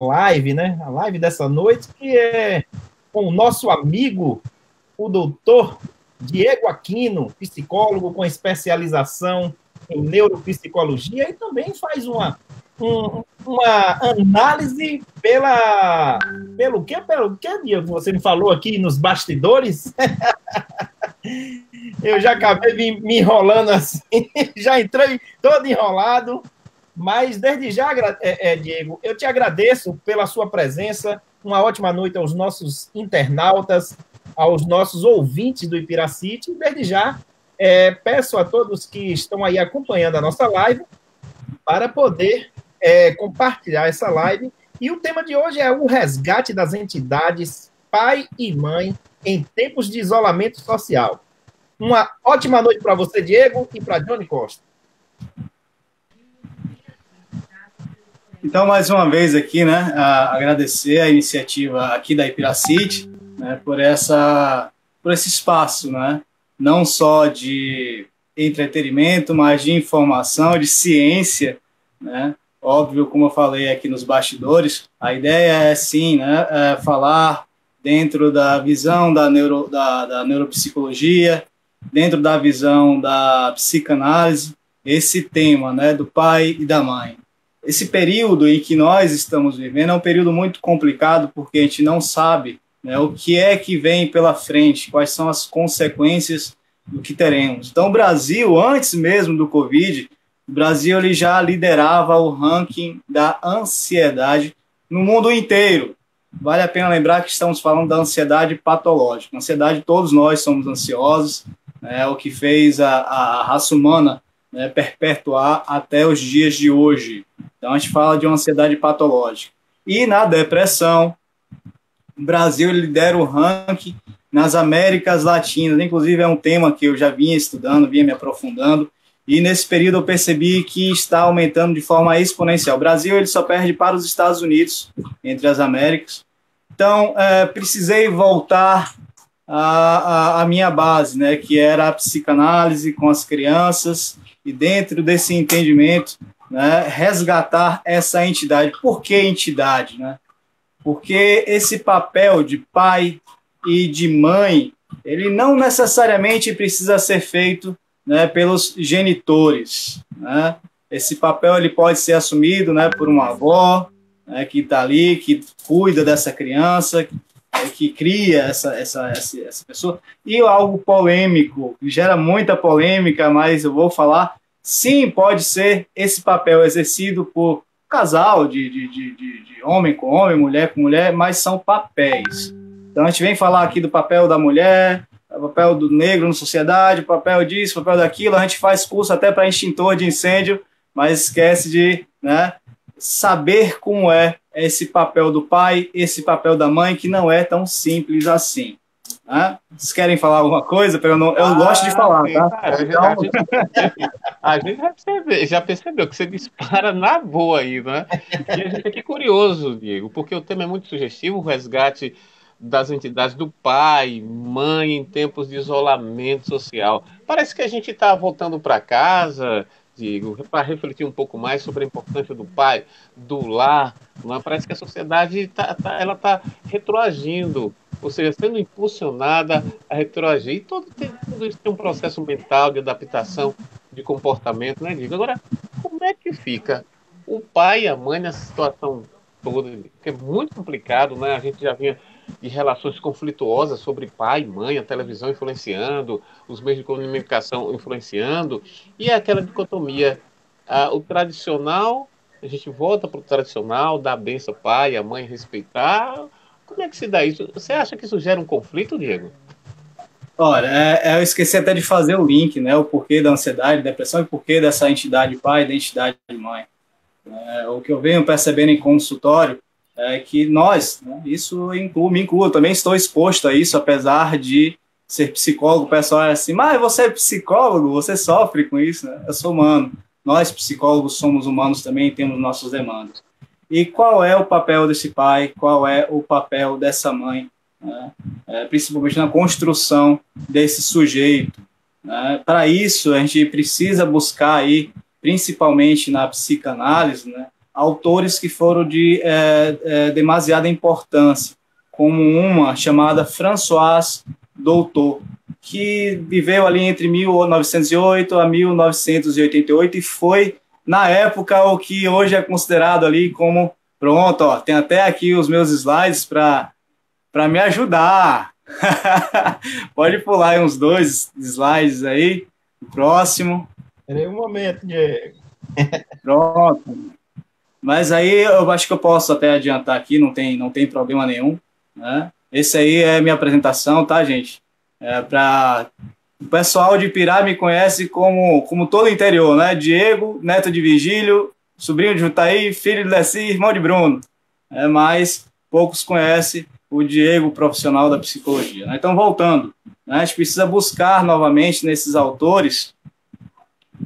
live, né? A live dessa noite, que é com o nosso amigo, o doutor Diego Aquino, psicólogo com especialização em neuropsicologia, e também faz uma análise pelo que, Diego, você me falou aqui nos bastidores. Eu já acabei me enrolando assim, já entrei todo enrolado, mas desde já, Diego, eu te agradeço pela sua presença. Uma ótima noite aos nossos internautas, aos nossos ouvintes do Ipiracity. Desde já, peço a todos que estão aí acompanhando a nossa live para poder compartilhar essa live. E o tema de hoje é o resgate das entidades pai e mãe em tempos de isolamento social. Uma ótima noite para você, Diego, e para Johnny Costa. Então, mais uma vez aqui, né, agradecer a iniciativa aqui da Ipiracity, né, por esse espaço, né, não só de entretenimento, mas de informação, de ciência, né. Óbvio, como eu falei aqui nos bastidores, a ideia é sim, né, falar dentro da visão da neuropsicologia, dentro da visão da psicanálise, esse tema, né, do pai e da mãe. Esse período em que nós estamos vivendo é um período muito complicado, porque a gente não sabe, né, o que é que vem pela frente, quais são as consequências do que teremos. Então, o Brasil, antes mesmo do Covid, o Brasil ele já liderava o ranking da ansiedade no mundo inteiro. Vale a pena lembrar que estamos falando da ansiedade patológica. Ansiedade, todos nós somos ansiosos, é o que fez a raça humana, né, perpetuar até os dias de hoje. Então, a gente fala de uma ansiedade patológica. E na depressão, o Brasil lidera o ranking nas Américas Latinas. Inclusive, é um tema que eu já vinha estudando, vinha me aprofundando. E nesse período eu percebi que está aumentando de forma exponencial. O Brasil ele só perde para os Estados Unidos, entre as Américas. Então, precisei voltar à minha base, né, que era a psicanálise com as crianças, e dentro desse entendimento, né, resgatar essa entidade. Por que entidade? Né? Porque esse papel de pai e de mãe, ele não necessariamente precisa ser feito, né, pelos genitores. Né? Esse papel ele pode ser assumido, né, por uma avó, né, que está ali, que cuida dessa criança, que cria essa pessoa. E algo polêmico, que gera muita polêmica, mas eu vou falar, sim, pode ser esse papel exercido por casal de homem com homem, mulher com mulher, mas são papéis. Então a gente vem falar aqui do papel da mulher, o papel do negro na sociedade, o papel disso, o papel daquilo, a gente faz curso até para extintor de incêndio, mas esquece de, né, saber como é esse papel do pai, esse papel da mãe, que não é tão simples assim. Né? Vocês querem falar alguma coisa? Eu gosto de falar, sim, tá? Cara, a gente já percebeu que você dispara na boa aí, né? E a gente fica curioso, Diego, porque o tema é muito sugestivo, o resgate das entidades do pai, mãe em tempos de isolamento social. Parece que a gente está voltando para casa, Diego, para refletir um pouco mais sobre a importância do pai, do lar. Não é? Parece que a sociedade está retroagindo, ou seja, sendo impulsionada a retroagir. E tudo isso tem um processo mental de adaptação, de comportamento, né, Diego? Agora, como é que fica o pai e a mãe nessa situação toda? Porque é muito complicado, né? A gente já vinha de relações conflituosas sobre pai e mãe, a televisão influenciando, os meios de comunicação influenciando, e é aquela dicotomia, o tradicional, a gente volta para o tradicional, dar a benção ao pai, a mãe respeitar. Como é que se dá isso? Você acha que isso gera um conflito, Diego? Olha, eu esqueci até de fazer o link, né, o porquê da ansiedade, depressão e o porquê dessa entidade pai e da entidade mãe. O que eu venho percebendo em consultório é que nós, né, isso me incluo, também estou exposto a isso, apesar de ser psicólogo. O pessoal é assim, mas você é psicólogo, você sofre com isso, né? Eu sou humano, nós psicólogos somos humanos também, temos nossas demandas. E qual é o papel desse pai, qual é o papel dessa mãe, né? Principalmente na construção desse sujeito, né? Para isso, a gente precisa buscar aí, principalmente na psicanálise, né, autores que foram de demasiada importância, como uma chamada Françoise Doutor, que viveu ali entre 1908 a 1988 e foi, na época, o que hoje é considerado ali como, pronto, ó, tem até aqui os meus slides para me ajudar. Pode pular aí uns 2 slides aí, o próximo. Peraí um momento, Diego. Pronto. Mas aí eu acho que eu posso até adiantar aqui, não tem problema nenhum, né? Esse aí é minha apresentação, tá, gente? Para o pessoal de Pirá me conhece como todo o interior, né? Diego, neto de Vigílio, sobrinho de Jutaí, filho de Leci, irmão de Bruno. Mas poucos conhecem o Diego, profissional da psicologia, né? Então, voltando, né? A gente precisa buscar novamente nesses autores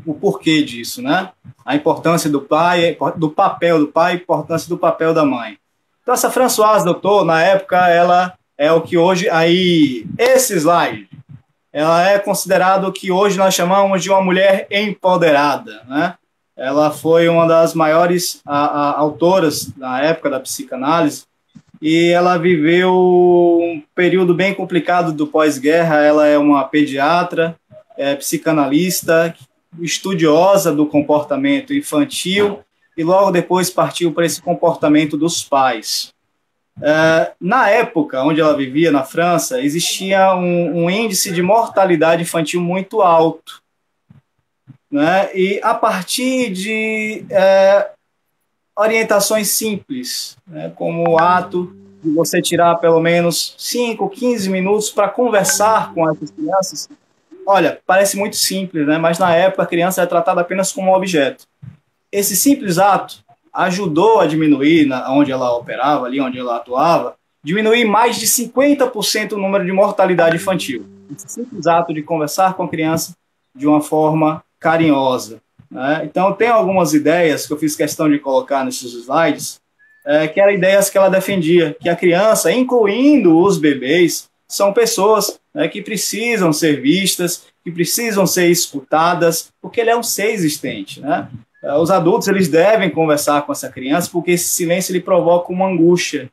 o porquê disso, né? A importância do pai, do papel do pai, a importância do papel da mãe. Então, essa Françoise Doutor, na época, ela é o que hoje, aí, esse slide, ela é considerado o que hoje nós chamamos de uma mulher empoderada, né? Ela foi uma das maiores autoras na época da psicanálise e ela viveu um período bem complicado do pós-guerra. Ela é uma pediatra, psicanalista, estudiosa do comportamento infantil e logo depois partiu para esse comportamento dos pais. Na época onde ela vivia, na França, existia um índice de mortalidade infantil muito alto, né? E a partir de orientações simples, né, como o ato de você tirar pelo menos 5, 15 minutos para conversar com essas crianças. Olha, parece muito simples, né? Mas na época a criança era tratada apenas como um objeto. Esse simples ato ajudou a diminuir, onde ela operava, ali onde ela atuava, diminuir mais de 50% o número de mortalidade infantil. Esse simples ato de conversar com a criança de uma forma carinhosa, né? Então, tem algumas ideias que eu fiz questão de colocar nesses slides, que eram ideias que ela defendia, que a criança, incluindo os bebês, são pessoas, né, que precisam ser vistas, que precisam ser escutadas, porque ele é um ser existente, né? Os adultos, eles devem conversar com essa criança, porque esse silêncio ele provoca uma angústia,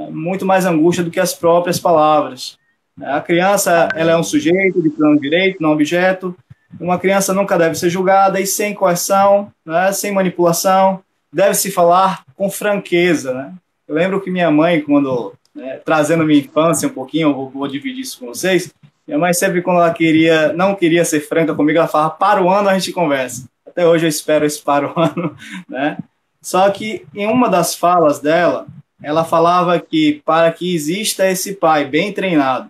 muito mais angústia do que as próprias palavras. A criança, ela é um sujeito de plano direito, não objeto. Uma criança nunca deve ser julgada e sem coerção, né, sem manipulação, deve-se falar com franqueza, né? Eu lembro que minha mãe, quando, trazendo minha infância um pouquinho, eu vou dividir isso com vocês, minha mãe sempre, quando ela não queria ser franca comigo, ela falava, para o ano a gente conversa. Até hoje eu espero esse para o ano, né? Só que em uma das falas dela, ela falava que para que exista esse pai bem treinado,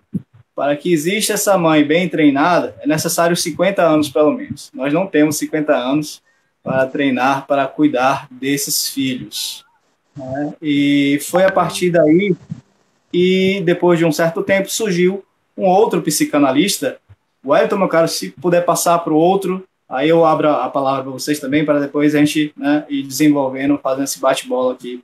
para que exista essa mãe bem treinada, é necessário 50 anos pelo menos. Nós não temos 50 anos para treinar, para cuidar desses filhos, né? E foi a partir daí que, depois de um certo tempo, surgiu um outro psicanalista. O Wellington, meu caro, se puder passar para o outro, aí eu abro a palavra para vocês também, para depois a gente, né, ir desenvolvendo, fazendo esse bate-bola aqui.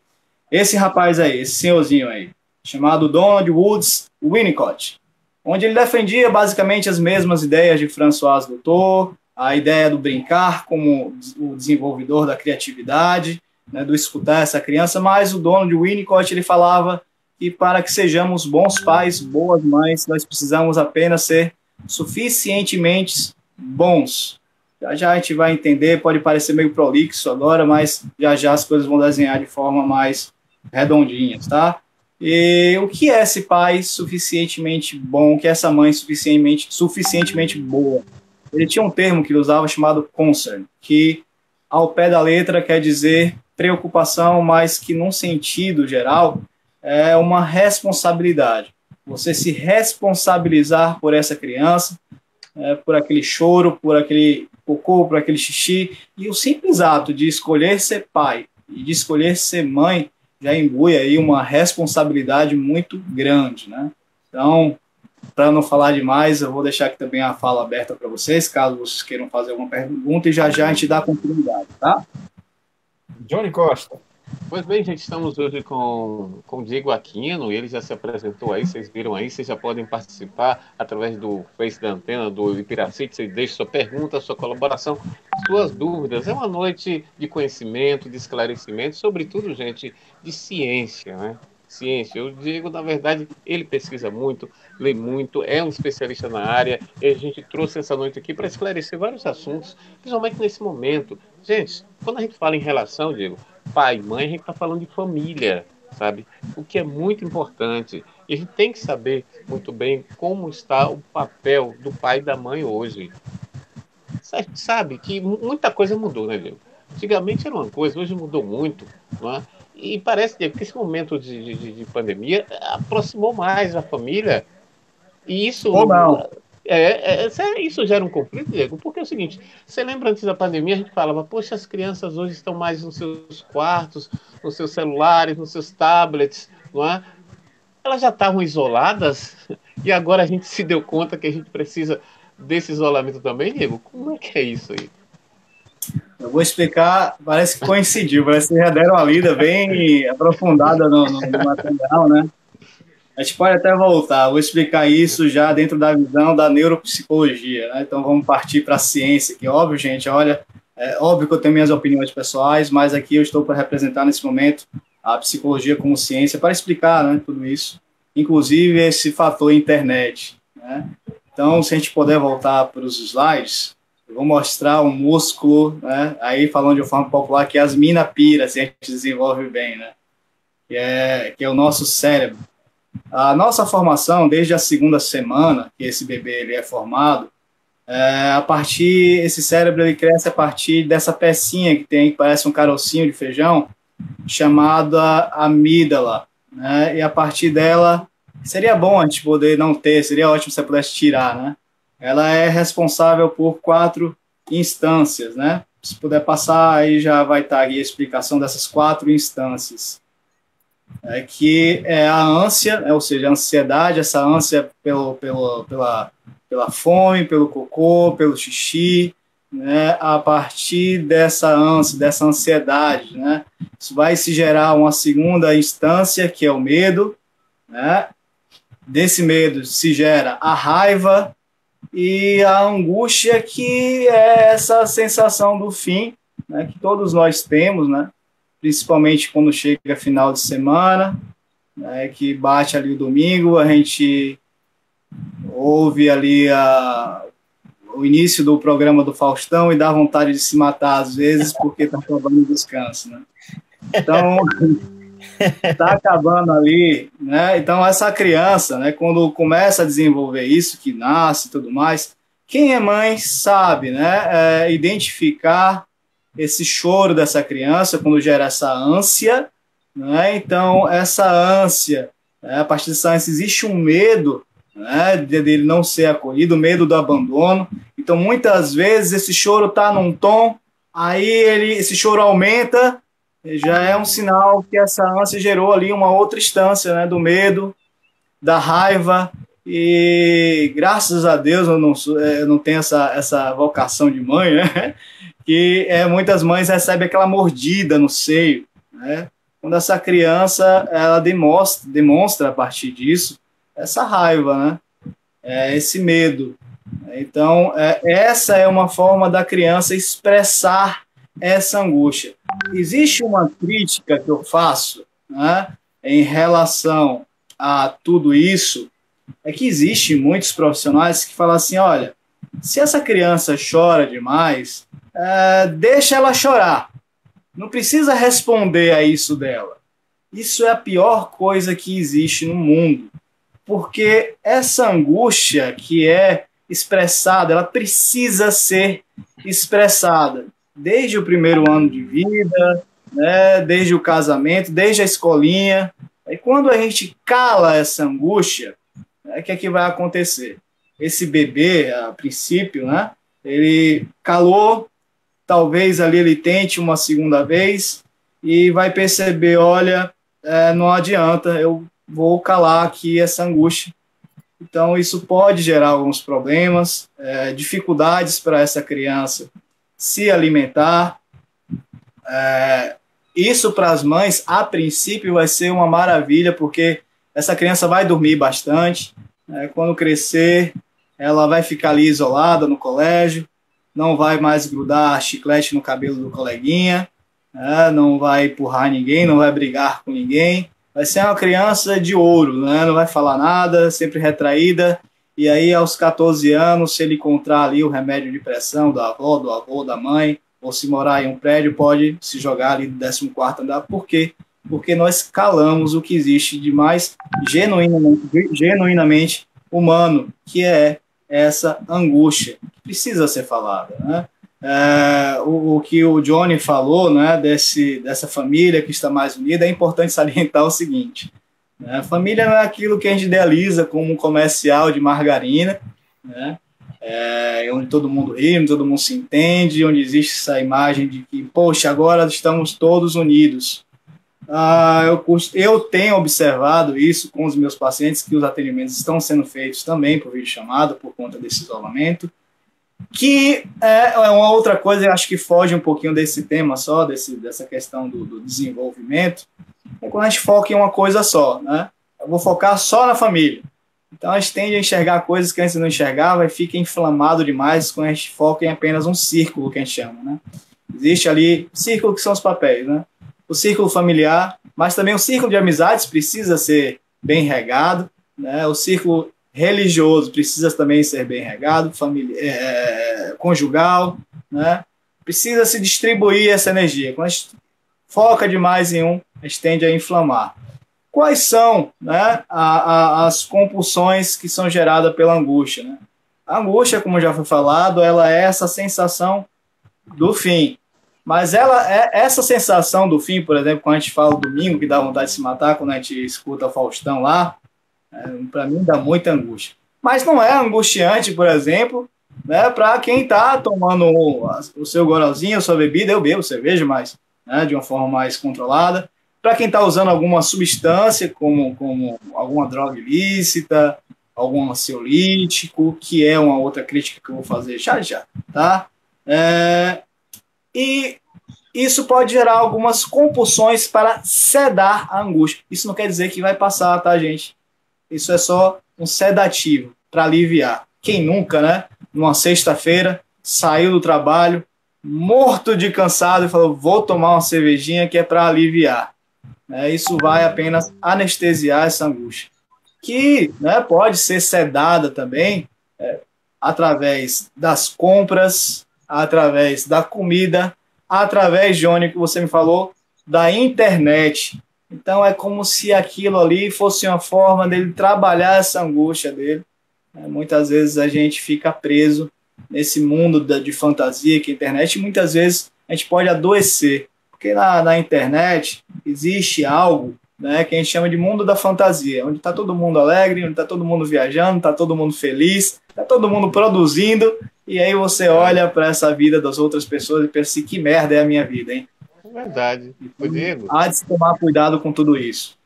Esse rapaz aí, esse senhorzinho aí, chamado Donald Woods Winnicott, onde ele defendia basicamente as mesmas ideias de Françoise Doutor, a ideia do brincar como o desenvolvedor da criatividade, né, do escutar essa criança, mas o Donald Winnicott, ele falava que para que sejamos bons pais, boas mães, nós precisamos apenas ser suficientemente bons. Já a gente vai entender, pode parecer meio prolixo agora, mas já as coisas vão desenhar de forma mais redondinha, tá? E o que é esse pai suficientemente bom, o que é essa mãe suficientemente boa? Ele tinha um termo que ele usava chamado concern, que ao pé da letra quer dizer preocupação, mas que num sentido geral é uma responsabilidade. Você se responsabilizar por essa criança, por aquele choro, por aquele cocô, por aquele xixi, e o simples ato de escolher ser pai e de escolher ser mãe já imbui aí uma responsabilidade muito grande, né? Então, para não falar demais, eu vou deixar aqui também a fala aberta para vocês, caso vocês queiram fazer alguma pergunta, e já a gente dá continuidade, tá? Johnny Costa. Pois bem, gente, estamos hoje com o Diego Aquino, e ele já se apresentou aí, vocês viram aí, vocês já podem participar através do Face da Antena, do Ipiracite, vocês deixem sua pergunta, sua colaboração, suas dúvidas. É uma noite de conhecimento, de esclarecimento, sobretudo, gente, de ciência, né? Ciência. O Diego, na verdade, ele pesquisa muito, lê muito, é um especialista na área, e a gente trouxe essa noite aqui para esclarecer vários assuntos, principalmente nesse momento. Gente, quando a gente fala em relação, Diego, pai, mãe, a gente está falando de família, sabe? O que é muito importante. E a gente tem que saber muito bem como está o papel do pai e da mãe hoje. Sabe que muita coisa mudou, né, Diego? Antigamente era uma coisa, hoje mudou muito, não é? E parece, Diego, que esse momento de pandemia aproximou mais a família. E isso Ou não. isso gera um conflito, Diego, porque é o seguinte, você lembra antes da pandemia, a gente falava, poxa, as crianças hoje estão mais nos seus quartos, nos seus celulares, nos seus tablets, não é? Elas já estavam isoladas e agora a gente se deu conta que a gente precisa desse isolamento também, Diego? Como é que é isso aí? Eu vou explicar, parece que coincidiu, parece que já deram uma lida bem aprofundada no material, né? A gente pode até voltar, vou explicar isso já dentro da visão da neuropsicologia, né? Então vamos partir para a ciência, que é óbvio, gente, olha, é óbvio que eu tenho minhas opiniões pessoais, mas aqui eu estou para representar nesse momento a psicologia como ciência, para explicar, né, tudo isso, inclusive esse fator internet, né? Então, se a gente puder voltar para os slides, eu vou mostrar um músculo, né, aí falando de uma forma popular, que é as mina-pira, se a gente desenvolve bem, né? Que é o nosso cérebro. A nossa formação, desde a segunda semana que esse bebê ele é formado, esse cérebro ele cresce a partir dessa pecinha que tem, que parece um carocinho de feijão, chamada amígdala, né? E a partir dela, seria bom a gente poder não ter, seria ótimo se você pudesse tirar, né? Ela é responsável por 4 instâncias, né? Se puder passar, aí já vai estar aqui a explicação dessas 4 instâncias. Que é a ânsia, ou seja, a ansiedade, essa ânsia pela fome, pelo cocô, pelo xixi, né? A partir dessa ânsia, dessa ansiedade, né? Isso vai se gerar uma segunda instância, que é o medo, né? Desse medo se gera a raiva e a angústia, que é essa sensação do fim, né? Que todos nós temos, né? Principalmente quando chega final de semana, né, que bate ali o domingo, a gente ouve ali o início do programa do Faustão e dá vontade de se matar às vezes, porque está acabando o descanso, né? Então, está acabando ali, né? Então, essa criança, né, quando começa a desenvolver isso, que nasce e tudo mais, quem é mãe sabe, né, identificar esse choro dessa criança quando gera essa ânsia, né? Então, essa ânsia, né, a partir dessa ânsia existe um medo, né, dele não ser acolhido, o medo do abandono. Então, muitas vezes, esse choro está num tom, aí esse choro aumenta, já é um sinal que essa ânsia gerou ali uma outra instância, né, do medo, da raiva, e graças a Deus eu não tenho essa vocação de mãe, né? Que muitas mães recebem aquela mordida no seio, né? Quando essa criança ela demonstra a partir disso essa raiva, né? Esse medo. Então, essa é uma forma da criança expressar essa angústia. Existe uma crítica que eu faço, né, em relação a tudo isso, é que existem muitos profissionais que falam assim, olha, se essa criança chora demais, deixa ela chorar. Não precisa responder a isso dela. Isso é a pior coisa que existe no mundo. Porque essa angústia que é expressada, ela precisa ser expressada. Desde o primeiro ano de vida, né, desde o casamento, desde a escolinha. E quando a gente cala essa angústia, o que é que vai acontecer? Esse bebê, a princípio, né, ele calou, talvez ali ele tente uma segunda vez e vai perceber, olha, não adianta, eu vou calar aqui essa angústia. Então, isso pode gerar alguns problemas, dificuldades para essa criança se alimentar, isso para as mães, a princípio, vai ser uma maravilha, porque essa criança vai dormir bastante, né? Quando crescer, ela vai ficar ali isolada no colégio, não vai mais grudar chiclete no cabelo do coleguinha, né? Não vai empurrar ninguém, não vai brigar com ninguém. Vai ser uma criança de ouro, né? Não vai falar nada, sempre retraída. E aí, aos 14 anos, se ele encontrar ali o remédio de pressão da avó, do avô, da mãe, ou se morar em um prédio, pode se jogar ali do 14º andar. Por quê? Porque nós calamos o que existe de mais genuinamente humano, que é essa angústia, que precisa ser falada, né? O que o Johnny falou, né, dessa família que está mais unida, é importante salientar o seguinte, né? A família não é aquilo que a gente idealiza como um comercial de margarina, né? Onde todo mundo ri, onde todo mundo se entende, onde existe essa imagem de que, poxa, agora estamos todos unidos. Eu tenho observado isso com os meus pacientes, que os atendimentos estão sendo feitos também por videochamada, por conta desse isolamento, que é uma outra coisa, eu acho que foge um pouquinho desse tema só, dessa questão do desenvolvimento, é quando a gente foca em uma coisa só, né? Eu vou focar só na família. Então a gente tende a enxergar coisas que antes não enxergava e fica inflamado demais quando a gente foca em apenas um círculo, que a gente chama, né? Existe ali círculo que são os papéis, né? O círculo familiar, mas também o círculo de amizades precisa ser bem regado, né? O círculo religioso precisa também ser bem regado, conjugal, né? Precisa se distribuir essa energia. Quando a gente foca demais em um, a gente tende a inflamar. Quais são, né, as compulsões que são geradas pela angústia, né? A angústia, como já foi falado, ela é essa sensação do fim. Mas essa sensação do fim, por exemplo, quando a gente fala domingo, que dá vontade de se matar, quando a gente escuta o Faustão lá, para mim dá muita angústia. Mas não é angustiante, por exemplo, né, para quem está tomando o seu goralzinho, a sua bebida, eu bebo cerveja, mas, né, de uma forma mais controlada. Para quem está usando alguma substância, como alguma droga ilícita, algum ansiolítico, que é uma outra crítica que eu vou fazer já, tá? E isso pode gerar algumas compulsões para sedar a angústia. Isso não quer dizer que vai passar, tá, gente? Isso é só um sedativo para aliviar. Quem nunca, né? Numa sexta-feira, saiu do trabalho, morto de cansado, e falou, vou tomar uma cervejinha que é para aliviar. Isso vai apenas anestesiar essa angústia. Que, né, pode ser sedada também através das compras, através da comida, através, Johnny, que você me falou, da internet. Então é como se aquilo ali fosse uma forma dele trabalhar essa angústia dele. Muitas vezes a gente fica preso nesse mundo de fantasia que é a internet, e muitas vezes a gente pode adoecer, porque na internet existe algo, né, que a gente chama de mundo da fantasia, onde está todo mundo alegre, onde está todo mundo viajando, está todo mundo feliz, está todo mundo produzindo, e aí você olha para essa vida das outras pessoas e pensa assim, que merda é a minha vida, hein? É verdade. Então, Diego, há de se tomar cuidado com tudo isso.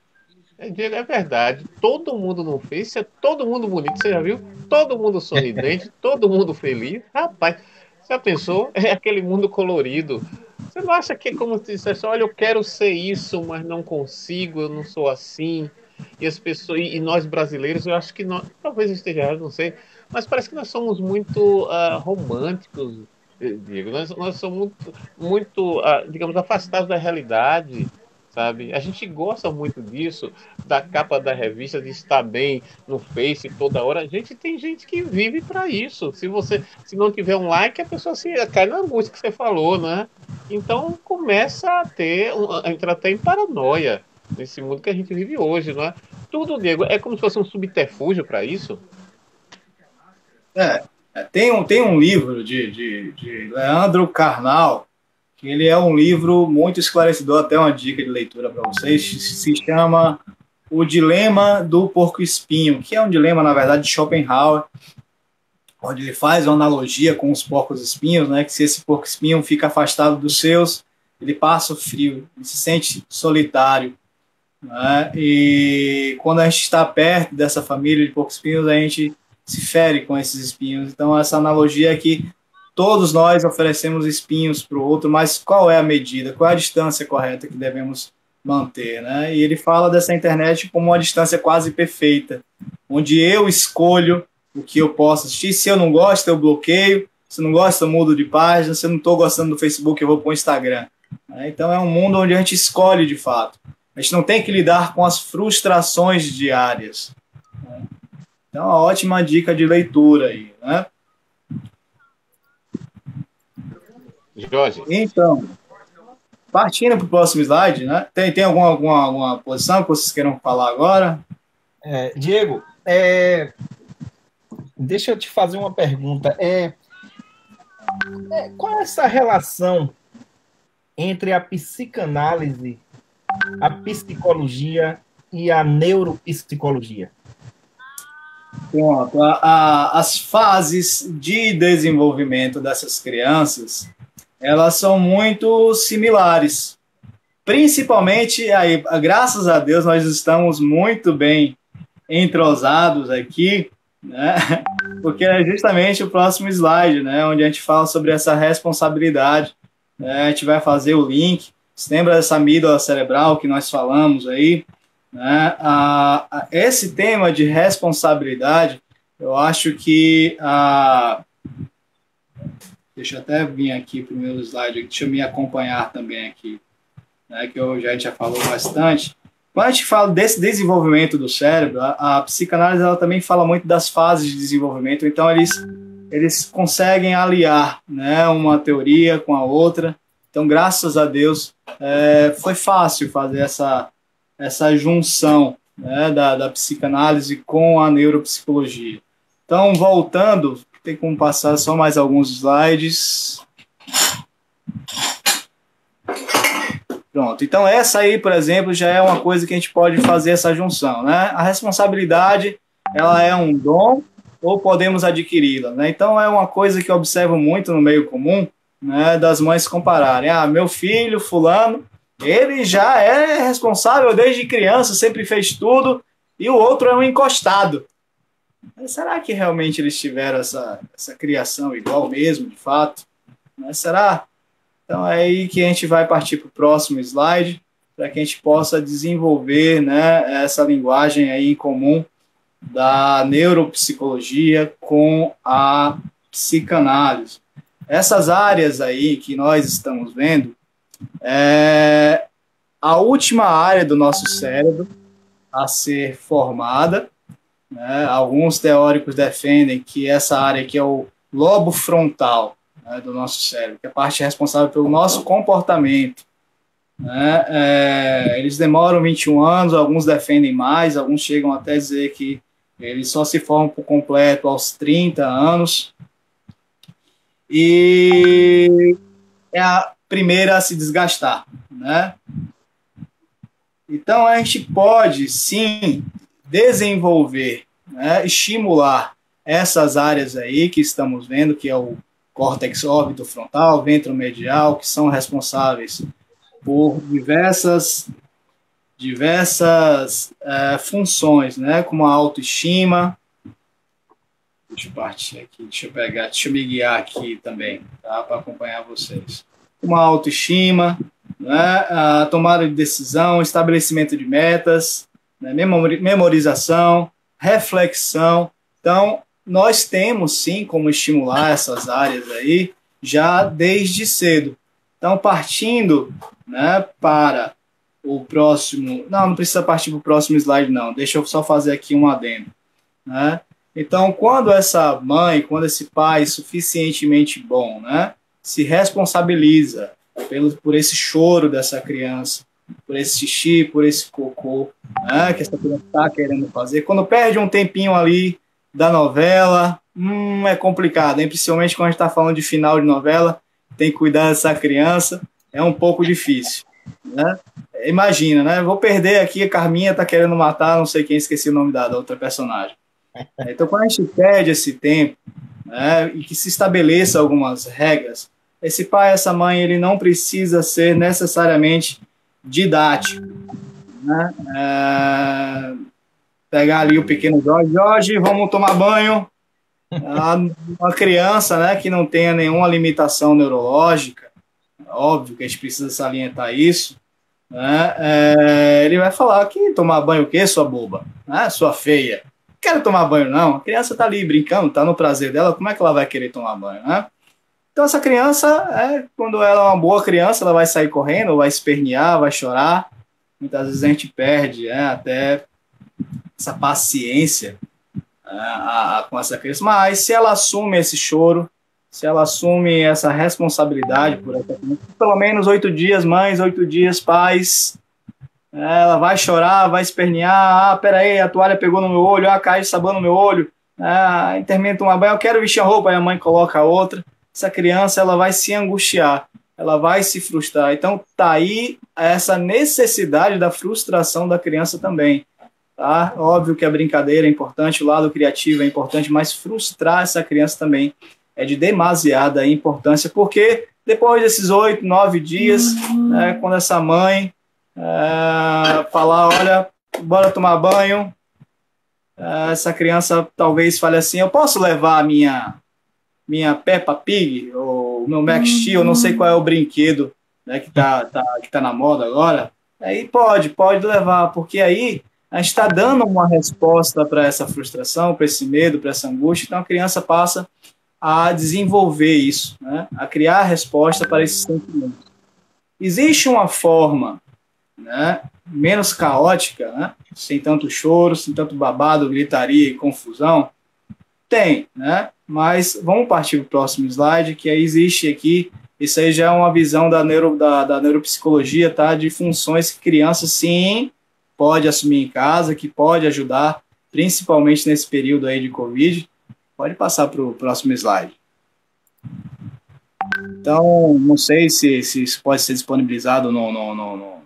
Diego, é verdade. Todo mundo no Face é todo mundo bonito, você já viu? Todo mundo sorridente, todo mundo feliz. Rapaz, já pensou? É aquele mundo colorido. Você não acha que é como se dissesse, olha, eu quero ser isso, mas não consigo, eu não sou assim. E as pessoas, e nós brasileiros, eu acho que nós, talvez eu esteja errado, não sei, mas parece que nós somos muito românticos, Diego. Nós somos muito digamos, afastados da realidade, sabe? A gente gosta muito disso, da capa da revista, de estar bem no Face toda hora. A gente tem gente que vive para isso. Se não tiver um like, a pessoa cai na angústia que você falou, né? Então começa a entrar até em paranoia nesse mundo que a gente vive hoje, não é? Tudo, Diego, é como se fosse um subterfúgio para isso. Tem um livro de Leandro Carnal, que ele é um livro muito esclarecedor, até uma dica de leitura para vocês, se chama O Dilema do Porco-Espinho, que é um dilema, na verdade, de Schopenhauer, onde ele faz uma analogia com os porcos-espinhos, né, que se esse porco-espinho fica afastado dos seus, ele passa o frio, ele se sente solitário, né, e quando a gente está perto dessa família de porcos-espinhos, a gente se fere com esses espinhos. Então, essa analogia é que todos nós oferecemos espinhos para o outro, mas qual é a medida, qual é a distância correta que devemos manter, né? E ele fala dessa internet como uma distância quase perfeita, onde eu escolho o que eu posso assistir. Se eu não gosto, eu bloqueio. Se eu não gosto, eu mudo de página. Se eu não estou gostando do Facebook, eu vou para o Instagram. Então é um mundo onde a gente escolhe de fato. A gente não tem que lidar com as frustrações diárias. Então, uma ótima dica de leitura aí, né? Jorge. Então, partindo para o próximo slide, né? Tem alguma posição que vocês queiram falar agora? Diego, deixa eu te fazer uma pergunta. Qual é essa relação entre a psicanálise, a psicologia e a neuropsicologia? Pronto. As fases de desenvolvimento dessas crianças, elas são muito similares. Principalmente, aí, graças a Deus, nós estamos muito bem entrosados aqui, né? Porque é justamente o próximo slide, né? Onde a gente fala sobre essa responsabilidade. Né? A gente vai fazer o link. Você lembra dessa amígdala cerebral que nós falamos aí? Né? Esse tema de responsabilidade, eu acho que... Deixa eu até vir aqui para o meu slide, deixa eu me acompanhar também aqui, né? Que a gente já falou bastante. Quando a gente fala desse desenvolvimento do cérebro, a psicanálise ela também fala muito das fases de desenvolvimento, então eles conseguem aliar, né, uma teoria com a outra. Então, graças a Deus, foi fácil fazer essa junção, né, da psicanálise com a neuropsicologia. Então, voltando, tem como passar só mais alguns slides. Pronto, então essa aí, por exemplo, já é uma coisa que a gente pode fazer essa junção, né? A responsabilidade, ela é um dom ou podemos adquiri-la, né? Então é uma coisa que eu observo muito no meio comum, né, das mães compararem. Meu filho, fulano, ele já é responsável desde criança, sempre fez tudo, e o outro é um encostado. Mas será que realmente eles tiveram essa criação igual mesmo, de fato? Mas será? Então é aí que a gente vai partir para o próximo slide, para que a gente possa desenvolver, né, essa linguagem aí em comum da neuropsicologia com a psicanálise. Essas áreas aí que nós estamos vendo é a última área do nosso cérebro a ser formada, né? Alguns teóricos defendem que essa área aqui é o lobo frontal, né, do nosso cérebro, que é a parte responsável pelo nosso comportamento. Né? Eles demoram 21 anos, alguns defendem mais, alguns chegam até a dizer que eles só se formam por completo aos 30 anos. E é a primeira a se desgastar. Né? Então, a gente pode, sim, desenvolver, né, estimular essas áreas aí que estamos vendo, que é o córtex órbito-frontal, ventromedial, que são responsáveis por diversas funções, né, como a autoestima. Deixa eu partir aqui, deixa eu me guiar aqui também, tá, para acompanhar vocês. Uma autoestima, né, a tomada de decisão, estabelecimento de metas, né, memorização, reflexão. Então, nós temos sim como estimular essas áreas aí já desde cedo. Então, partindo, né, para o próximo... Não precisa partir para o próximo slide, não. Deixa eu só fazer aqui um adendo. Né? Então, quando essa mãe, quando esse pai suficientemente bom, né, se responsabiliza por esse choro dessa criança, por esse xixi, por esse cocô, né, que essa criança está querendo fazer, quando perde um tempinho ali da novela, é complicado, hein? Principalmente quando a gente está falando de final de novela, tem que cuidar dessa criança, é um pouco difícil. Né? Imagina, né? Vou perder aqui, a Carminha está querendo matar, não sei quem, esqueci o nome da outra personagem. Então, quando a gente perde esse tempo, né, e que se estabeleça algumas regras, esse pai, essa mãe, ele não precisa ser necessariamente didático. Né? Pegar ali o pequeno Jorge, vamos tomar banho, Uma criança, né, que não tenha nenhuma limitação neurológica, óbvio que a gente precisa salientar isso, né, ele vai falar que tomar banho o quê, sua boba? Né, sua feia. Não quero tomar banho, não. A criança está ali brincando, está no prazer dela, como é que ela vai querer tomar banho, né? Então, essa criança, quando ela é uma boa criança, ela vai sair correndo, vai espernear, vai chorar. Muitas vezes a gente perde até essa paciência com essa criança. Mas se ela assume esse choro, se ela assume essa responsabilidade por essa criança, pelo menos 8 dias, mães, 8 dias, pais, ela vai chorar, vai espernear, peraí, a toalha pegou no meu olho, caiu de sabão no meu olho, termina de tomar banho, eu quero vestir a roupa, e a mãe coloca a outra. Essa criança, ela vai se angustiar, ela vai se frustrar. Então, tá aí essa necessidade da frustração da criança também. Tá? Óbvio que a brincadeira é importante, o lado criativo é importante, mas frustrar essa criança também é de demasiada importância, porque depois desses 8, 9 dias, quando essa mãe falar, olha, bora tomar banho, essa criança talvez fale assim, eu posso levar a minha Peppa Pig, ou o meu Max Steel, eu não sei qual é o brinquedo, né, que tá na moda agora, aí pode levar, porque aí a gente está dando uma resposta para essa frustração, para esse medo, para essa angústia, então a criança passa a desenvolver isso, né, a criar resposta para esse sentimento. Existe uma forma, né, menos caótica, né, sem tanto choro, sem tanto babado, gritaria e confusão? Tem, né? Mas vamos partir para o próximo slide, que aí existe aqui, isso aí já é uma visão da neuropsicologia, tá? De funções que criança, sim, pode assumir em casa, que pode ajudar, principalmente nesse período aí de Covid. Pode passar para o próximo slide. Então, não sei se isso pode ser disponibilizado no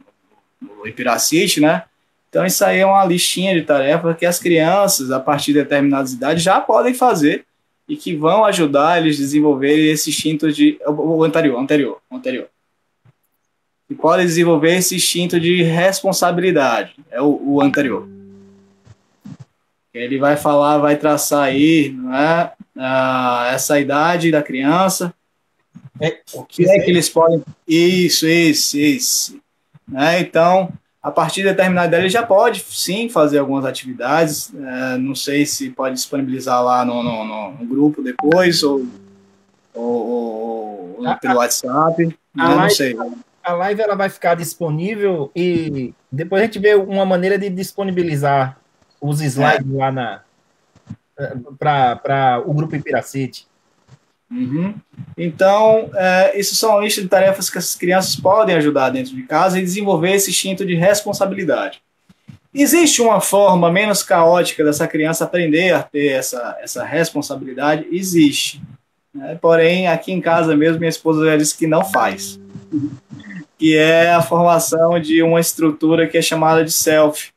Ipiracite, né? Então, isso aí é uma listinha de tarefas que as crianças, a partir de determinadas idades, já podem fazer e que vão ajudar eles a desenvolverem esse instinto de... O anterior. E podem desenvolver esse instinto de responsabilidade. É o anterior. Ele vai falar, vai traçar aí, né, essa idade da criança. O que é que eles podem... Isso. Né? Então... A partir de determinada idade, ele já pode, sim, fazer algumas atividades. Não sei se pode disponibilizar lá no grupo depois ou pelo WhatsApp. Não sei. A live ela vai ficar disponível e depois a gente vê uma maneira de disponibilizar os slides lá para o grupo Ipiracite. Uhum. Então, isso são listas de tarefas que as crianças podem ajudar dentro de casa e desenvolver esse instinto de responsabilidade. Existe uma forma menos caótica dessa criança aprender a ter essa responsabilidade? Existe. Porém, aqui em casa mesmo, minha esposa já disse que não faz. Que é a formação de uma estrutura que é chamada de self,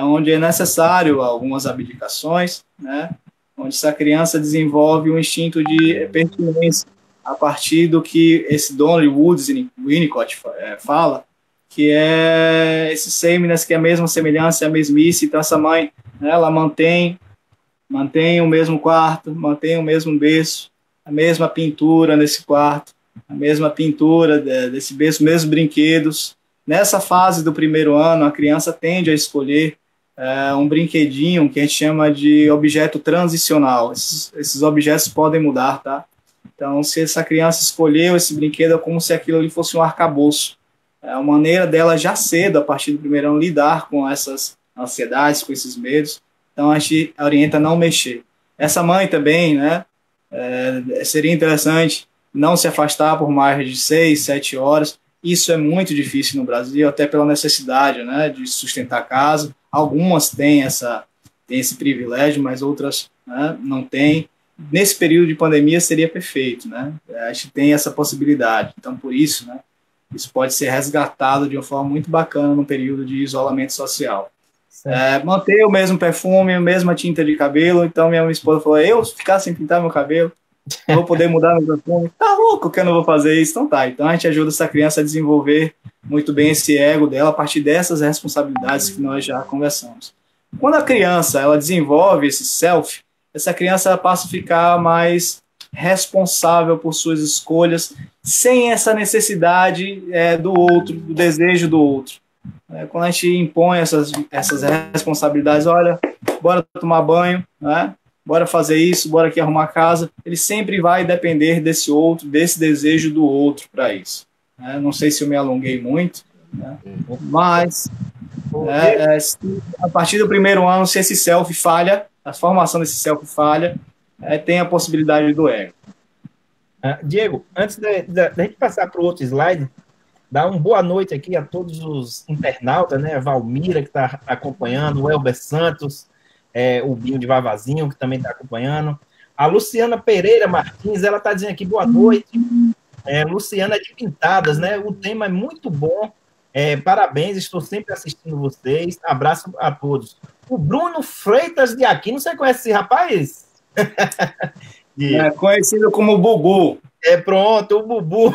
onde é necessário algumas abdicações, né? Onde essa criança desenvolve um instinto de pertinência a partir do que esse Donald Woods Winnicott fala, que é esse sameness, que é a mesma semelhança, a mesmice. Então essa mãe, né, ela mantém o mesmo quarto, mantém o mesmo berço, a mesma pintura nesse quarto, a mesma pintura desse berço, mesmos brinquedos. Nessa fase do primeiro ano, a criança tende a escolher um brinquedinho que a gente chama de objeto transicional. Esses objetos podem mudar, tá? Então, se essa criança escolheu esse brinquedo, é como se aquilo ali fosse um arcabouço. É uma maneira dela já cedo, a partir do primeiro ano, lidar com essas ansiedades, com esses medos. Então, a gente orienta a não mexer. Essa mãe também, né? Seria interessante não se afastar por mais de 6, 7 horas. Isso é muito difícil no Brasil, até pela necessidade, né, de sustentar a casa. Algumas têm esse privilégio, mas outras, né, não têm. Nesse período de pandemia seria perfeito, né? A gente tem essa possibilidade. Então, por isso, né, isso pode ser resgatado de uma forma muito bacana no período de isolamento social. Manter o mesmo perfume, a mesma tinta de cabelo. Então, minha esposa falou, eu ficar sem pintar meu cabelo, não vou poder mudar meu perfume. Tá louco que eu não vou fazer isso? Então tá. Então a gente ajuda essa criança a desenvolver muito bem esse ego dela a partir dessas responsabilidades que nós já conversamos. Quando a criança ela desenvolve esse self, essa criança passa a ficar mais responsável por suas escolhas, sem essa necessidade do outro, do desejo do outro. Quando a gente impõe essas responsabilidades, olha, bora tomar banho, né? Bora fazer isso, bora aqui arrumar a casa, ele sempre vai depender desse outro, desse desejo do outro para isso. Não sei se eu me alonguei muito, né? Mas a partir do primeiro ano, se esse self falha, a formação desse self falha, tem a possibilidade do ego. Diego, antes da gente passar para o outro slide, dá uma boa noite aqui a todos os internautas, né? A Valmira, que está acompanhando, o Elber Santos, o Binho de Vavazinho, que também está acompanhando. A Luciana Pereira Martins, ela está dizendo aqui, boa noite. Luciana de Pintadas, né? O tema é muito bom. Parabéns, estou sempre assistindo vocês. Abraço a todos. O Bruno Freitas de Aquino, você conhece esse rapaz? Conhecido como Bubu. Pronto, o Bubu.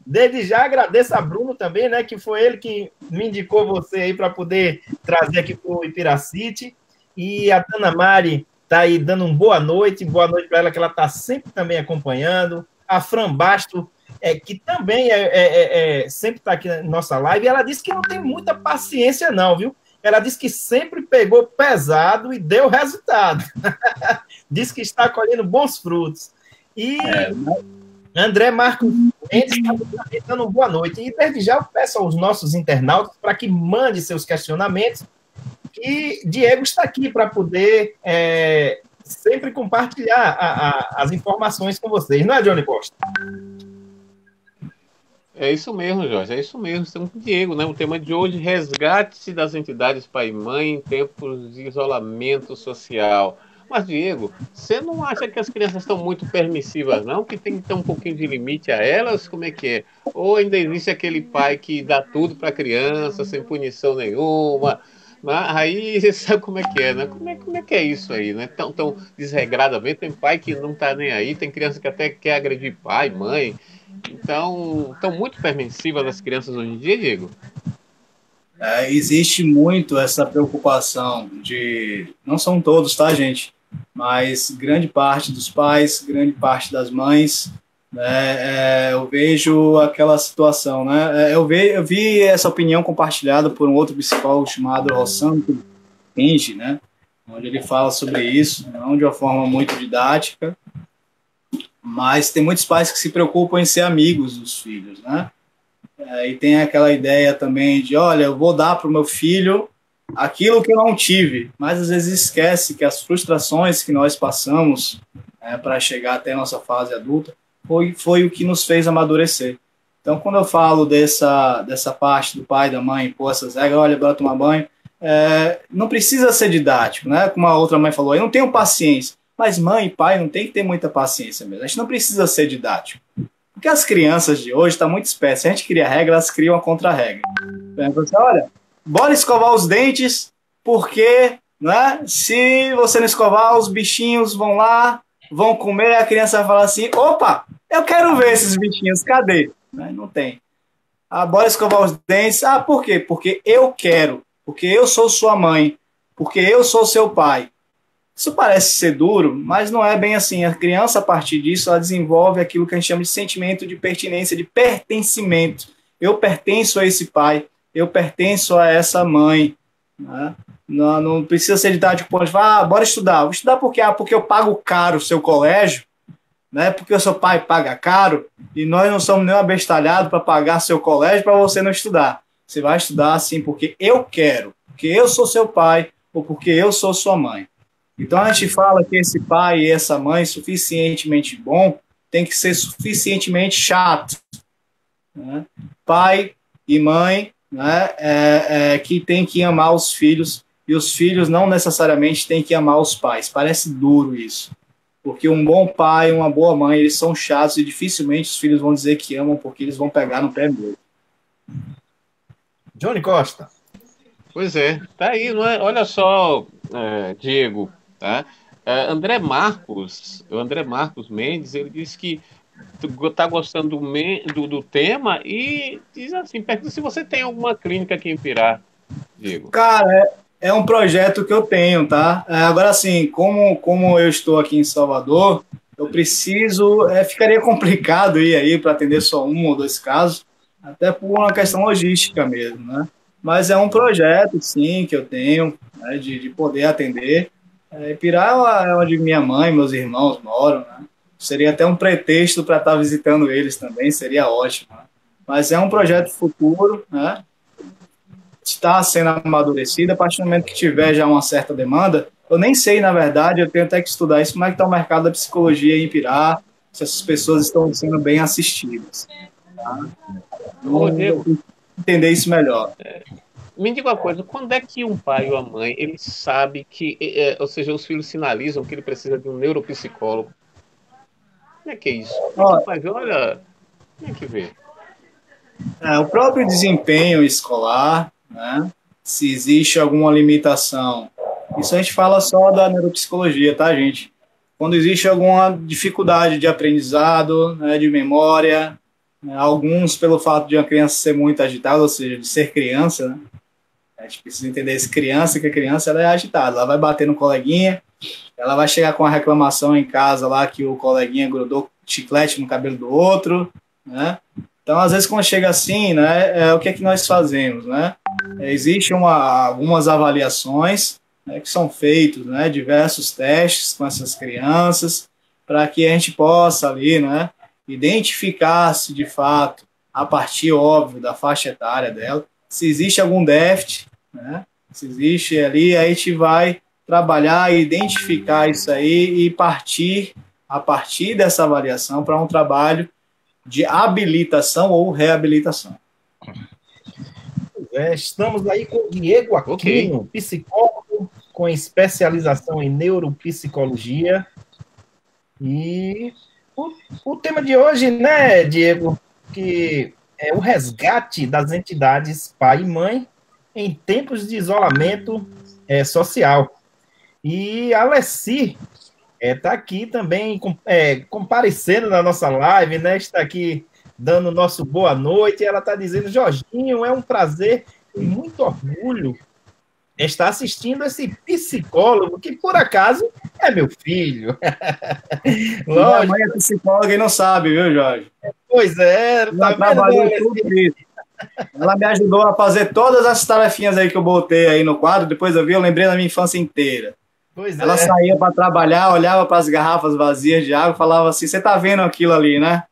Desde já agradeço a Bruno também, né? Que foi ele que me indicou você aí para poder trazer aqui para o Ipiracity. E a Tana Mari está aí dando uma boa noite para ela, que ela está sempre também acompanhando. A Fran Basto, que também sempre está aqui na nossa live, e ela disse que não tem muita paciência, não, viu? Ela disse que sempre pegou pesado e deu resultado. Diz que está colhendo bons frutos. E André Marcos Mendes está dando boa noite. E desde já eu peço aos nossos internautas para que mande seus questionamentos. E Diego está aqui para poder sempre compartilhar as informações com vocês. Não é, Johnny Costa? É isso mesmo, Jorge, é isso mesmo. Estamos com o Diego, né? O tema de hoje, resgate das entidades pai e mãe em tempos de isolamento social. Mas, Diego, você não acha que as crianças estão muito permissivas, não? Que tem que ter um pouquinho de limite a elas? Como é que é? Ou ainda existe aquele pai que dá tudo para a criança, sem punição nenhuma? Aí você sabe como é que é, né? Como é que é isso aí, né? Tão desregradamente, tem pai que não tá nem aí, tem criança que até quer agredir pai, mãe. Então, estão muito permissivas as crianças hoje em dia, Diego? Existe muito essa preocupação não são todos, tá, gente? Mas grande parte dos pais, grande parte das mães, né? Eu vejo aquela situação, né? Eu vi essa opinião compartilhada por um outro psicólogo chamado Rossano Kenji, né? Onde ele fala sobre isso, não de uma forma muito didática, mas tem muitos pais que se preocupam em ser amigos dos filhos, né? E tem aquela ideia também de, olha, eu vou dar para o meu filho aquilo que eu não tive, mas às vezes esquece que as frustrações que nós passamos para chegar até a nossa fase adulta foi o que nos fez amadurecer. Então, quando eu falo dessa parte do pai e da mãe, pô, essas regras, olha, bora tomar banho, não precisa ser didático, né? Como a outra mãe falou, eu não tenho paciência. Mas mãe e pai não tem que ter muita paciência mesmo. A gente não precisa ser didático. Porque as crianças de hoje estão muito espertas. Se a gente cria regra, elas criam a contra-regra. Olha, bora escovar os dentes, porque, né, se você não escovar, os bichinhos vão lá, vão comer, a criança vai falar assim, opa, eu quero ver esses bichinhos, cadê? Não tem. Bora escovar os dentes. Por quê? Porque eu quero. Porque eu sou sua mãe. Porque eu sou seu pai. Isso parece ser duro, mas não é bem assim. A criança, a partir disso, ela desenvolve aquilo que a gente chama de sentimento de pertinência, de pertencimento. Eu pertenço a esse pai, eu pertenço a essa mãe. Né? Não precisa ser didático, bora estudar. Vou estudar por quê? Porque eu pago caro o seu colégio, né? Porque o seu pai paga caro, e nós não somos nem um abestalhado para pagar seu colégio para você não estudar. Você vai estudar assim porque eu quero, porque eu sou seu pai, ou porque eu sou sua mãe. Então a gente fala que esse pai e essa mãe suficientemente bom tem que ser suficientemente chato, né? Pai e mãe, né, que tem que amar os filhos, e os filhos não necessariamente têm que amar os pais. Parece duro isso, porque um bom pai e uma boa mãe, eles são chatos e dificilmente os filhos vão dizer que amam, porque eles vão pegar no pé dele. Johnny Costa. Pois é, tá aí, não é? Olha só, Diego, tá? André Marcos Mendes, ele disse que tá gostando do tema e diz assim, pergunta se você tem alguma clínica aqui em Pirá, Diego. Cara, é um projeto que eu tenho, tá? Agora, assim, como eu estou aqui em Salvador, eu preciso, ficaria complicado ir aí para atender só um ou dois casos, até por uma questão logística mesmo, né? Mas é um projeto, sim, que eu tenho, né, de poder atender. Ipirá é onde minha mãe e meus irmãos moram, né? Seria até um pretexto para estar visitando eles também, seria ótimo, né? Mas é um projeto futuro, né? Está sendo amadurecido, a partir do momento que tiver já uma certa demanda, eu nem sei, na verdade, eu tenho até que estudar isso, como é que está o mercado da psicologia em Ipirá, se essas pessoas estão sendo bem assistidas. Tá? Ô, Diego, entender isso melhor. me diga uma coisa, quando é que um pai ou a mãe, ele sabe que, ou seja, os filhos sinalizam que ele precisa de um neuropsicólogo? Como é que é isso? Como é que faz? Olha, tem que ver. O próprio desempenho escolar, né? Se existe alguma limitação. Isso a gente fala só da neuropsicologia, tá, gente? Quando existe alguma dificuldade de aprendizado, né, de memória, né, alguns pelo fato de uma criança ser muito agitada, ou seja, de ser criança, né? A gente precisa entender essa criança, que a criança ela é agitada, ela vai bater no coleguinha, ela vai chegar com a reclamação em casa lá que o coleguinha grudou chiclete no cabelo do outro, né? Então, às vezes, quando chega assim, né, o que é que nós fazemos, né? Existem algumas avaliações, né, que são feitos, né, diversos testes com essas crianças, para que a gente possa ali, né, identificar se de fato, a partir, óbvio, da faixa etária dela, se existe algum déficit, né, se existe ali, aí a gente vai trabalhar e identificar isso aí e partir, a partir dessa avaliação, para um trabalho de habilitação ou reabilitação. Estamos aí com o Diego Aquino, psicólogo com especialização em neuropsicologia. E o tema de hoje, né, Diego, que é o resgate das entidades pai e mãe em tempos de isolamento social. E a Alessi está aqui também comparecendo na nossa live, né? Está aqui dando nosso boa noite. Ela está dizendo, Jorginho, é um prazer e muito orgulho estar assistindo esse psicólogo que, por acaso, é meu filho. Minha mãe é psicóloga e não sabe, viu, Jorge? Pois é. Ela trabalhou tudo isso. Ela me ajudou a fazer todas as tarefinhas aí que eu botei aí no quadro. Depois eu lembrei da minha infância inteira. Ela saía para trabalhar, olhava para as garrafas vazias de água e falava assim, você tá vendo aquilo ali, né?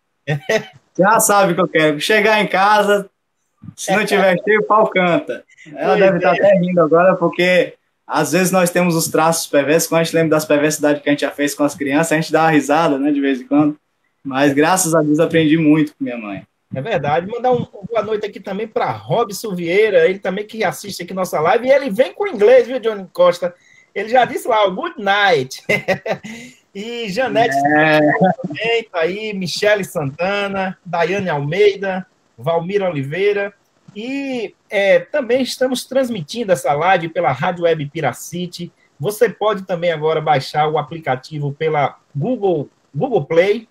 Já sabe o que eu quero. Chegar em casa, se não tiver cheio, o pau canta. Ela deve estar até rindo agora, porque às vezes nós temos os traços perversos, quando a gente lembra das perversidades que a gente já fez com as crianças, a gente dá uma risada, né, de vez em quando. Mas graças a Deus aprendi muito com minha mãe. É verdade. Mandar uma boa noite aqui também para Robson Vieira, ele também que assiste aqui nossa live, e ele vem com inglês, viu, Johnny Costa? Ele já disse lá, good night. E Janete também tá aí, Michele Santana, Daiane Almeida, Valmir Oliveira. E também estamos transmitindo essa live pela Rádio Web Piracity. Você pode também agora baixar o aplicativo pela Google Play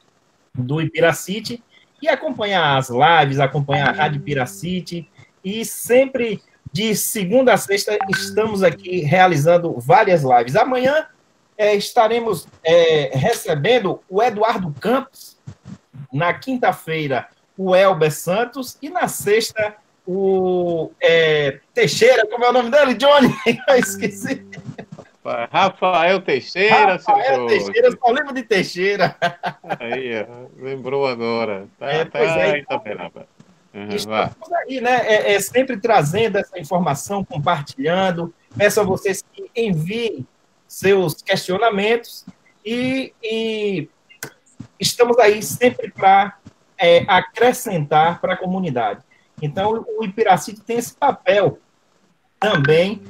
do Piracity e acompanhar as lives, acompanhar a Rádio Piracity. E sempre de segunda a sexta estamos aqui realizando várias lives. Amanhã estaremos recebendo o Eduardo Campos, na quinta-feira o Elber Santos e na sexta o Teixeira, como é o nome dele, Johnny? Eu esqueci. Rafael Teixeira. Rafael Teixeira, só lembro de Teixeira. Aí, lembrou agora. Estamos aí, né? Sempre trazendo essa informação, compartilhando. Peço a vocês que enviem seus questionamentos e estamos aí sempre para acrescentar para a comunidade. Então, o Ipiracity tem esse papel também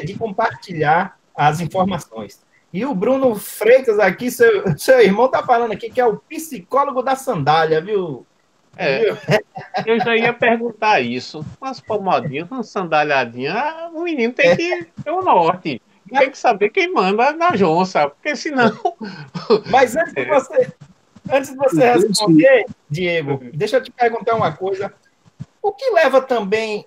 de compartilhar as informações. E o Bruno Freitas aqui, seu irmão está falando aqui que é o psicólogo da sandália, viu? Eu já ia perguntar isso. Umas pomodinhas, uma sandalhadinha, o menino tem que ter o norte. Tem que saber quem manda na jonça, porque senão... Mas antes de você responder, Diego, deixa eu te perguntar uma coisa. O que leva também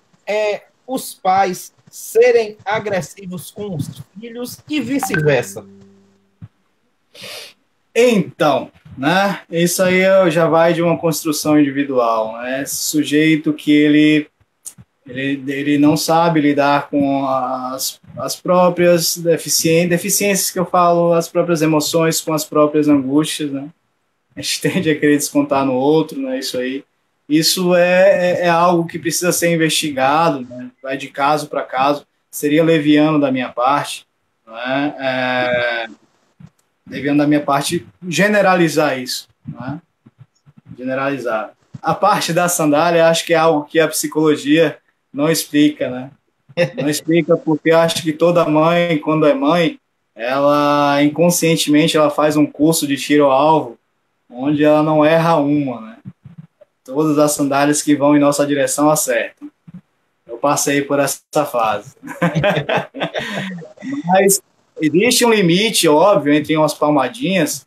os pais serem agressivos com os filhos e vice-versa? Então, né, isso aí já vai de uma construção individual, né? Esse sujeito que ele não sabe lidar com as próprias deficiências que eu falo, as próprias emoções com as próprias angústias, né? A gente tende a querer descontar no outro, né? Isso aí. Isso é algo que precisa ser investigado, né? Vai de caso para caso. Seria leviano da minha parte, né? Leviano da minha parte generalizar isso, né? Generalizar. A parte da sandália, acho que é algo que a psicologia não explica, né? Não explica porque eu acho que toda mãe, quando é mãe, ela inconscientemente ela faz um curso de tiro ao alvo, onde ela não erra uma, né? Todas as sandálias que vão em nossa direção acertam. Eu passei por essa fase. Mas existe um limite, óbvio, entre umas palmadinhas.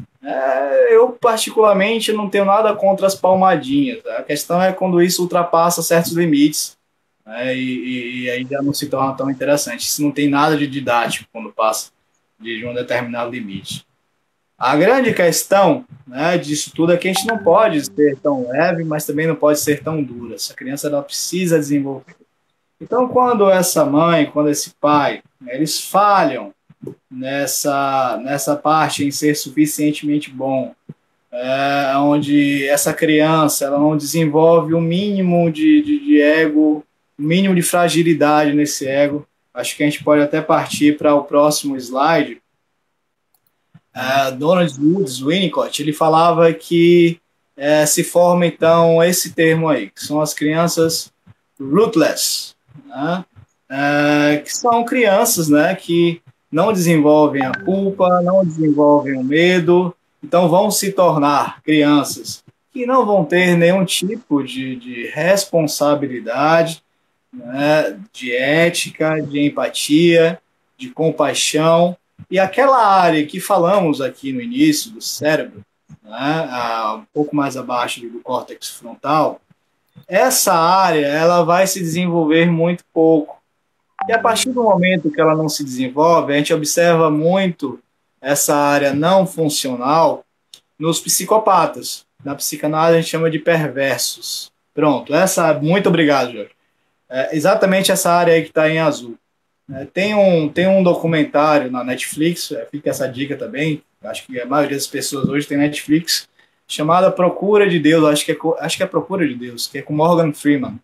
Eu, particularmente, não tenho nada contra as palmadinhas. A questão é quando isso ultrapassa certos limites, né, e aí já não se torna tão interessante. Isso não tem nada de didático quando passa de um determinado limite. A grande questão, né, disso tudo é que a gente não pode ser tão leve, mas também não pode ser tão dura. Essa criança ela precisa desenvolver. Então, quando essa mãe, quando esse pai, né, eles falham nessa parte em ser suficientemente bom, onde essa criança ela não desenvolve o mínimo de ego, o mínimo de fragilidade nesse ego. Acho que a gente pode até partir para o próximo slide. Donald Woods Winnicott, ele falava que se forma então esse termo aí, que são as crianças rootless, né? Que são crianças, né, que não desenvolvem a culpa, não desenvolvem o medo, então vão se tornar crianças que não vão ter nenhum tipo de responsabilidade, né, de ética, de empatia, de compaixão. E aquela área que falamos aqui no início do cérebro, né, um pouco mais abaixo do córtex frontal, essa área ela vai se desenvolver muito pouco. E a partir do momento que ela não se desenvolve, a gente observa muito essa área não funcional nos psicopatas. Na psicanálise a gente chama de perversos. Pronto, muito obrigado, Jorge. Exatamente essa área aí que está em azul. Tem um documentário na Netflix, fica essa dica também, acho que a maioria das pessoas hoje tem Netflix, chamada Procura de Deus, acho que é Procura de Deus, que é com Morgan Freeman.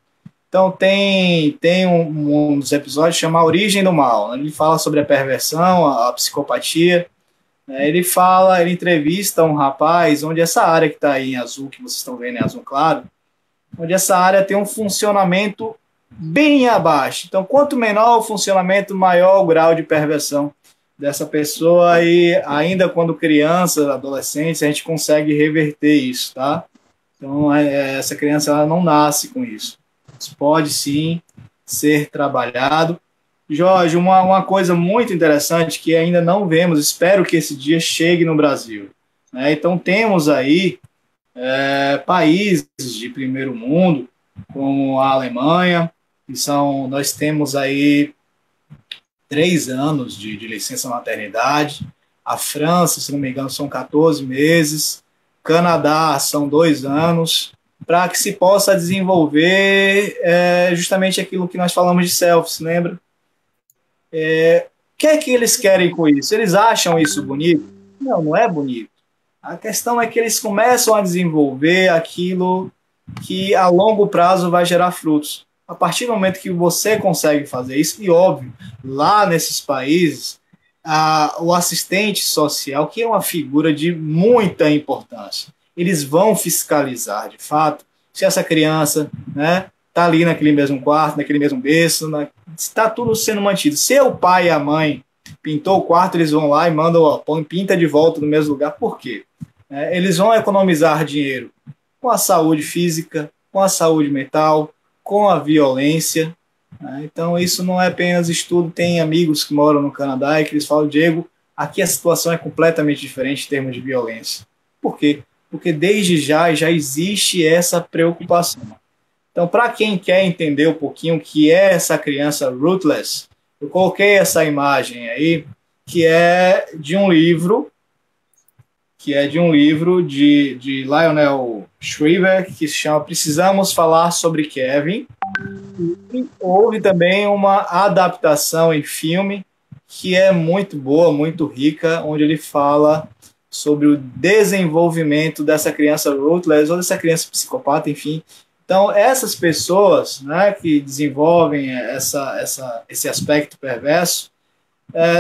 Então tem um dos episódios chamado A Origem do Mal, né? Ele fala sobre a perversão, a psicopatia, ele entrevista um rapaz onde essa área que está aí em azul, que vocês estão vendo em azul claro, onde essa área tem um funcionamento bem abaixo. Então, quanto menor o funcionamento, maior o grau de perversão dessa pessoa, e ainda quando criança, adolescente, a gente consegue reverter isso, tá? Então, essa criança ela não nasce com isso. Isso pode, sim, ser trabalhado. Jorge, uma coisa muito interessante que ainda não vemos, espero que esse dia chegue no Brasil, né? Então, temos aí países de primeiro mundo, como a Alemanha, nós temos aí 3 anos de licença maternidade, a França, se não me engano, são 14 meses, Canadá são 2 anos, para que se possa desenvolver justamente aquilo que nós falamos de self, lembra? O que é que eles querem com isso? Eles acham isso bonito? Não, não é bonito. A questão é que eles começam a desenvolver aquilo que a longo prazo vai gerar frutos. A partir do momento que você consegue fazer isso, e óbvio, lá nesses países, o assistente social, que é uma figura de muita importância, eles vão fiscalizar, de fato, se essa criança, né, está ali naquele mesmo quarto, naquele mesmo berço, está tudo sendo mantido. Se o pai e a mãe pintou o quarto, eles vão lá e mandam, pinta de volta no mesmo lugar. Por quê? Eles vão economizar dinheiro com a saúde física, com a saúde mental, com a violência. Então, isso não é apenas estudo. Tem amigos que moram no Canadá e que eles falam, Diego, aqui a situação é completamente diferente em termos de violência. Por quê? Porque desde já existe essa preocupação. Então, para quem quer entender um pouquinho o que é essa criança rootless, Eu coloquei essa imagem aí, que é de um livro de Lionel Shriver, que se chama Precisamos Falar sobre Kevin. E houve também uma adaptação em filme que é muito boa, muito rica, onde ele fala sobre o desenvolvimento dessa criança ruthless ou dessa criança psicopata, enfim. Então, essas pessoas, né, que desenvolvem esse aspecto perverso,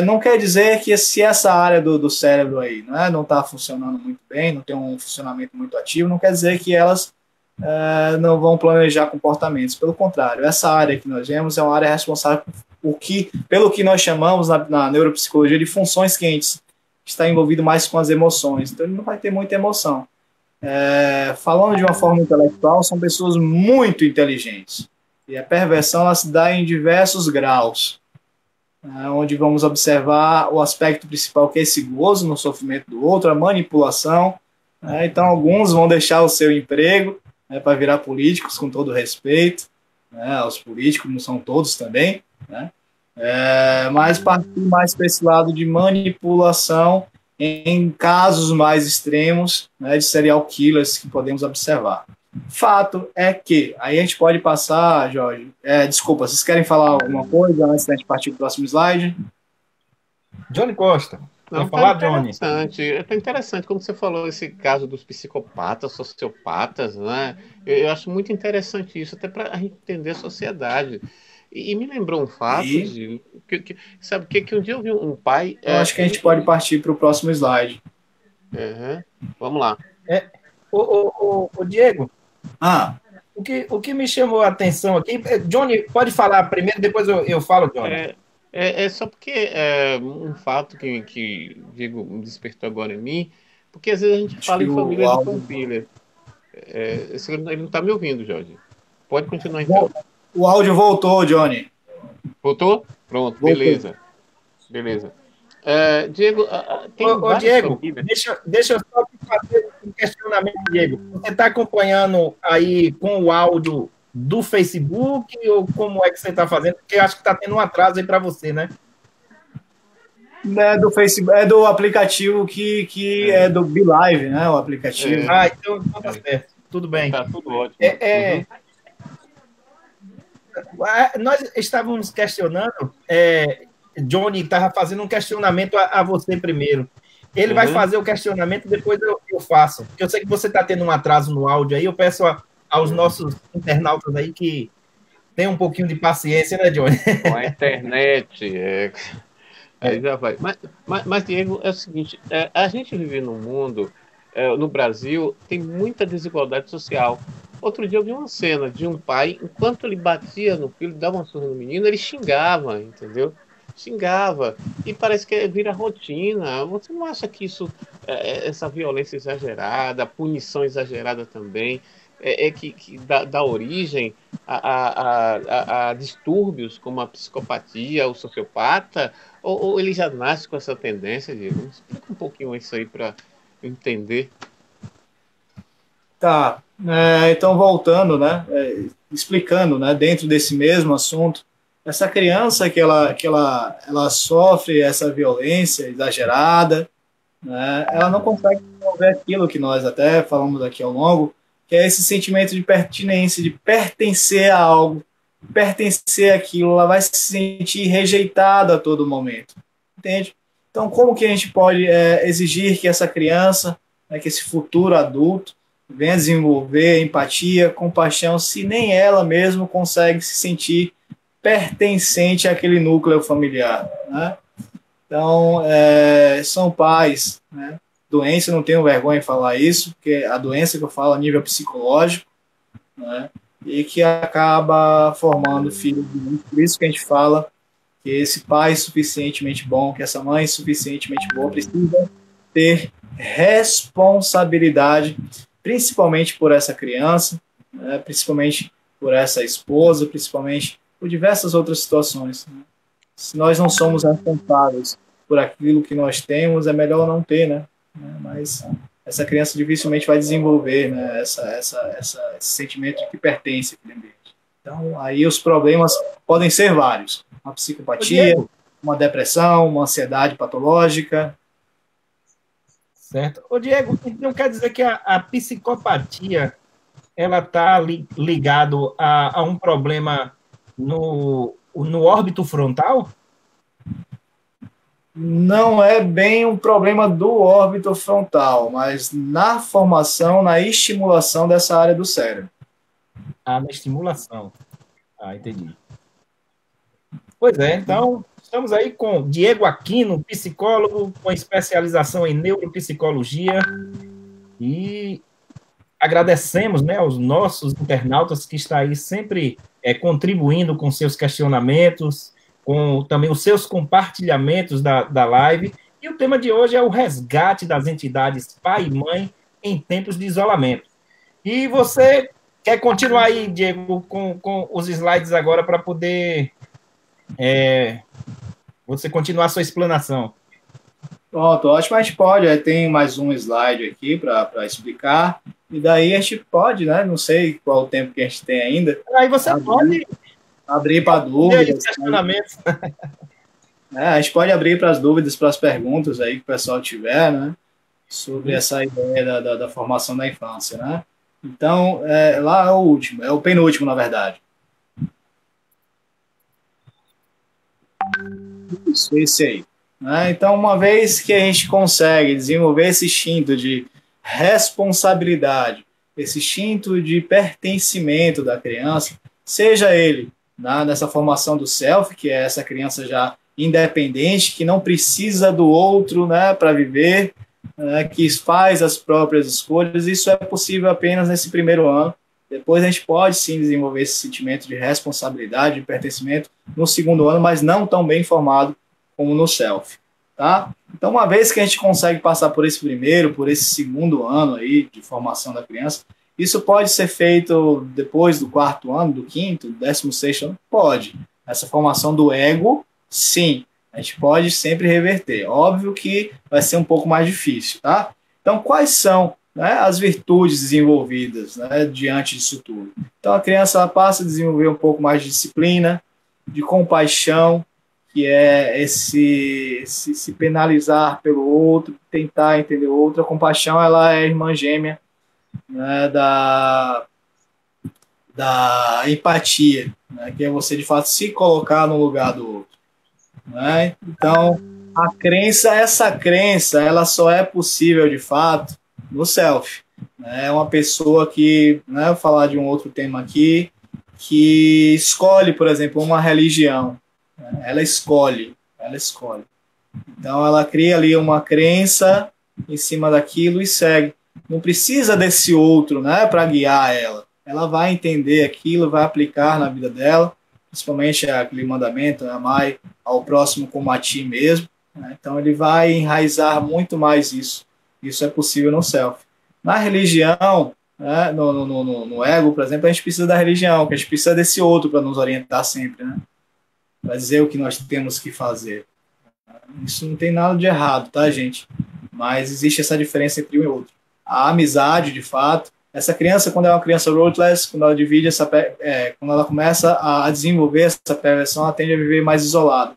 não quer dizer que se essa área do cérebro aí, né, não está funcionando muito bem, não tem um funcionamento muito ativo, não quer dizer que elas não vão planejar comportamentos. Pelo contrário, essa área que nós vemos é uma área responsável pelo que nós chamamos na neuropsicologia de funções quentes, que está envolvido mais com as emoções. Então ele não vai ter muita emoção. Falando de uma forma intelectual, são pessoas muito inteligentes. E a perversão ela se dá em diversos graus, onde vamos observar o aspecto principal, que é esse gozo no sofrimento do outro, a manipulação. Então alguns vão deixar o seu emprego para virar políticos, com todo respeito, os políticos não são todos também, mas partir mais para esse lado de manipulação em casos mais extremos, de serial killers que podemos observar. Fato é que, aí a gente pode passar, Jorge, desculpa, vocês querem falar alguma coisa antes da gente partir para o próximo slide? Johnny Costa. Não, falar, Johnny? É interessante, como você falou, esse caso dos psicopatas, sociopatas, né? Eu acho muito interessante isso, até para a gente entender a sociedade. E me lembrou um fato, sabe, que um dia eu vi um pai... Eu acho que a gente pode partir para o próximo slide. Vamos lá. O Diego, o que me chamou a atenção aqui... Johnny, pode falar primeiro, depois eu falo, Johnny. Só porque um fato que Diego me despertou agora em mim, porque às vezes a gente fala em família de família. Ele não está me ouvindo, Jorge. Pode continuar então. O áudio voltou, Johnny. Voltou? Pronto, voltou. Beleza. Diego, Diego, deixa eu só fazer um questionamento, Diego. Você está acompanhando aí com o áudio do Facebook ou como é que você está fazendo? Porque eu acho que está tendo um atraso aí para você, né? Do Facebook, é do aplicativo que é do BeLive, né? O aplicativo. Então tá certo. Tudo bem. Tá tudo ótimo. Nós estávamos questionando, Johnny estava fazendo um questionamento a você primeiro. Ele vai fazer o questionamento, depois eu faço. Porque eu sei que você está tendo um atraso no áudio aí, eu peço aos nossos internautas aí que tenham um pouquinho de paciência, né, Johnny? Com a internet, aí já vai. Mas, Diego, é o seguinte, a gente vive num mundo, no Brasil, tem muita desigualdade social. Outro dia eu vi uma cena de um pai, enquanto ele batia no filho, dava uma surra no menino, ele xingava, entendeu? Xingava. E parece que vira rotina. Você não acha que essa violência exagerada, a punição exagerada também, que dá origem a distúrbios como a psicopatia, o sociopata, ou ele já nasce com essa tendência, Diego? Explica um pouquinho isso aí para entender. Tá, então voltando, né, explicando, né, dentro desse mesmo assunto, essa criança que ela sofre essa violência exagerada, né, ela não consegue desenvolver aquilo que nós até falamos aqui ao longo, que é esse sentimento de pertinência, de pertencer a algo, pertencer àquilo, ela vai se sentir rejeitada a todo momento, entende? Então, como que a gente pode exigir que essa criança, que esse futuro adulto, venha desenvolver empatia, compaixão, se nem ela mesma consegue se sentir pertencente àquele núcleo familiar, né? Então, são pais, né? Doença, não tenho vergonha em falar isso, porque a doença que eu falo a nível psicológico, né? E que acaba formando filhos doentes. Por isso que a gente fala que esse pai suficientemente bom, que essa mãe suficientemente boa, precisa ter responsabilidade, principalmente por essa criança, né, principalmente por essa esposa, principalmente por diversas outras situações, né? Se nós não somos responsáveis por aquilo que nós temos, é melhor não ter, né? Mas essa criança dificilmente vai desenvolver, né, esse sentimento de que pertence àquele ambiente. Então, aí os problemas podem ser vários. Uma psicopatia, uma depressão, uma ansiedade patológica. Certo. Ô, Diego, então quer dizer que a psicopatia ela está ligado a um problema no órbito frontal? Não é bem um problema do órbito frontal, mas na formação, na estimulação dessa área do cérebro. Ah, na estimulação. Ah, entendi. Pois é, então, estamos aí com Diego Aquino, psicólogo com especialização em neuropsicologia, e agradecemos, né, aos nossos internautas que estão aí sempre contribuindo com seus questionamentos, com também os seus compartilhamentos da live. E o tema de hoje é o resgate das entidades pai e mãe em tempos de isolamento. E você quer continuar aí, Diego, com os slides agora para poder você continuar a sua explanação. Pronto, ótimo, a gente pode, tem mais um slide aqui para explicar, e daí a gente pode, né, não sei qual o tempo que a gente tem ainda. Aí você pode abrir para dúvidas. Questionamentos. A gente pode abrir para as dúvidas, para as perguntas aí que o pessoal tiver, né, sobre essa ideia da formação da infância, né. Então, lá é o último, é o penúltimo, na verdade. Isso, esse aí. Então, uma vez que a gente consegue desenvolver esse instinto de responsabilidade, esse instinto de pertencimento da criança, seja ele nessa formação do self, que é essa criança já independente, que não precisa do outro, né, para viver, que faz as próprias escolhas, isso é possível apenas nesse primeiro ano. Depois a gente pode sim desenvolver esse sentimento de responsabilidade, de pertencimento no segundo ano, mas não tão bem formado como no self, tá? Então, uma vez que a gente consegue passar por esse primeiro, por esse segundo ano aí de formação da criança, isso pode ser feito depois do quarto ano, do quinto, do 16º ano? Pode. Essa formação do ego, sim, a gente pode sempre reverter. Óbvio que vai ser um pouco mais difícil, tá? Então, quais são, né, as virtudes desenvolvidas, né, diante disso tudo? Então, a criança ela passa a desenvolver um pouco mais de disciplina, de compaixão, que é esse se penalizar pelo outro, tentar entender o outro. A compaixão ela é irmã gêmea, né, da empatia, né, que é você de fato se colocar no lugar do outro, né? Então essa crença ela só é possível de fato no self, né? É uma pessoa que, né, vou falar de um outro tema aqui, que escolhe, por exemplo, uma religião. Ela escolhe. Então, ela cria ali uma crença em cima daquilo e segue. Não precisa desse outro, né, para guiar ela. Ela vai entender aquilo, vai aplicar na vida dela, principalmente aquele mandamento, né, amai ao próximo como a ti mesmo. Né? Então, ele vai enraizar muito mais isso. Isso é possível no self. Na religião, né, no ego, por exemplo, a gente precisa da religião, que a gente precisa desse outro para nos orientar sempre, né? Para dizer o que nós temos que fazer. Isso não tem nada de errado, tá, gente? Mas existe essa diferença entre um e outro. A amizade, de fato, essa criança, quando é uma criança rootless, quando ela divide quando ela começa a desenvolver essa perversão, ela tende a viver mais isolada.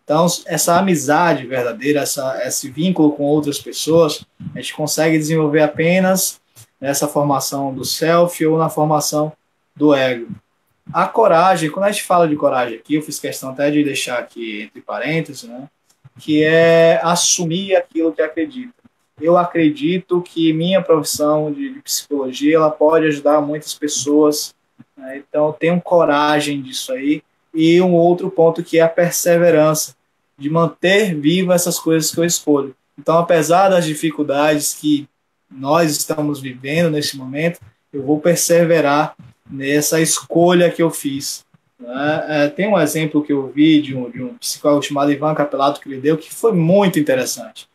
Então, essa amizade verdadeira, esse vínculo com outras pessoas, a gente consegue desenvolver apenas nessa formação do self ou na formação do ego. A coragem, quando a gente fala de coragem aqui, eu fiz questão até de deixar aqui entre parênteses, né, que é assumir aquilo que acredita. Eu acredito que minha profissão de psicologia ela pode ajudar muitas pessoas, né, então eu tenho coragem disso aí. E um outro ponto que é a perseverança, de manter viva essas coisas que eu escolho. Então, apesar das dificuldades que nós estamos vivendo nesse momento, eu vou perseverar nessa escolha que eu fiz. Tem um exemplo que eu vi de um psicólogo chamado Ivan Capelato que ele deu, que foi muito interessante.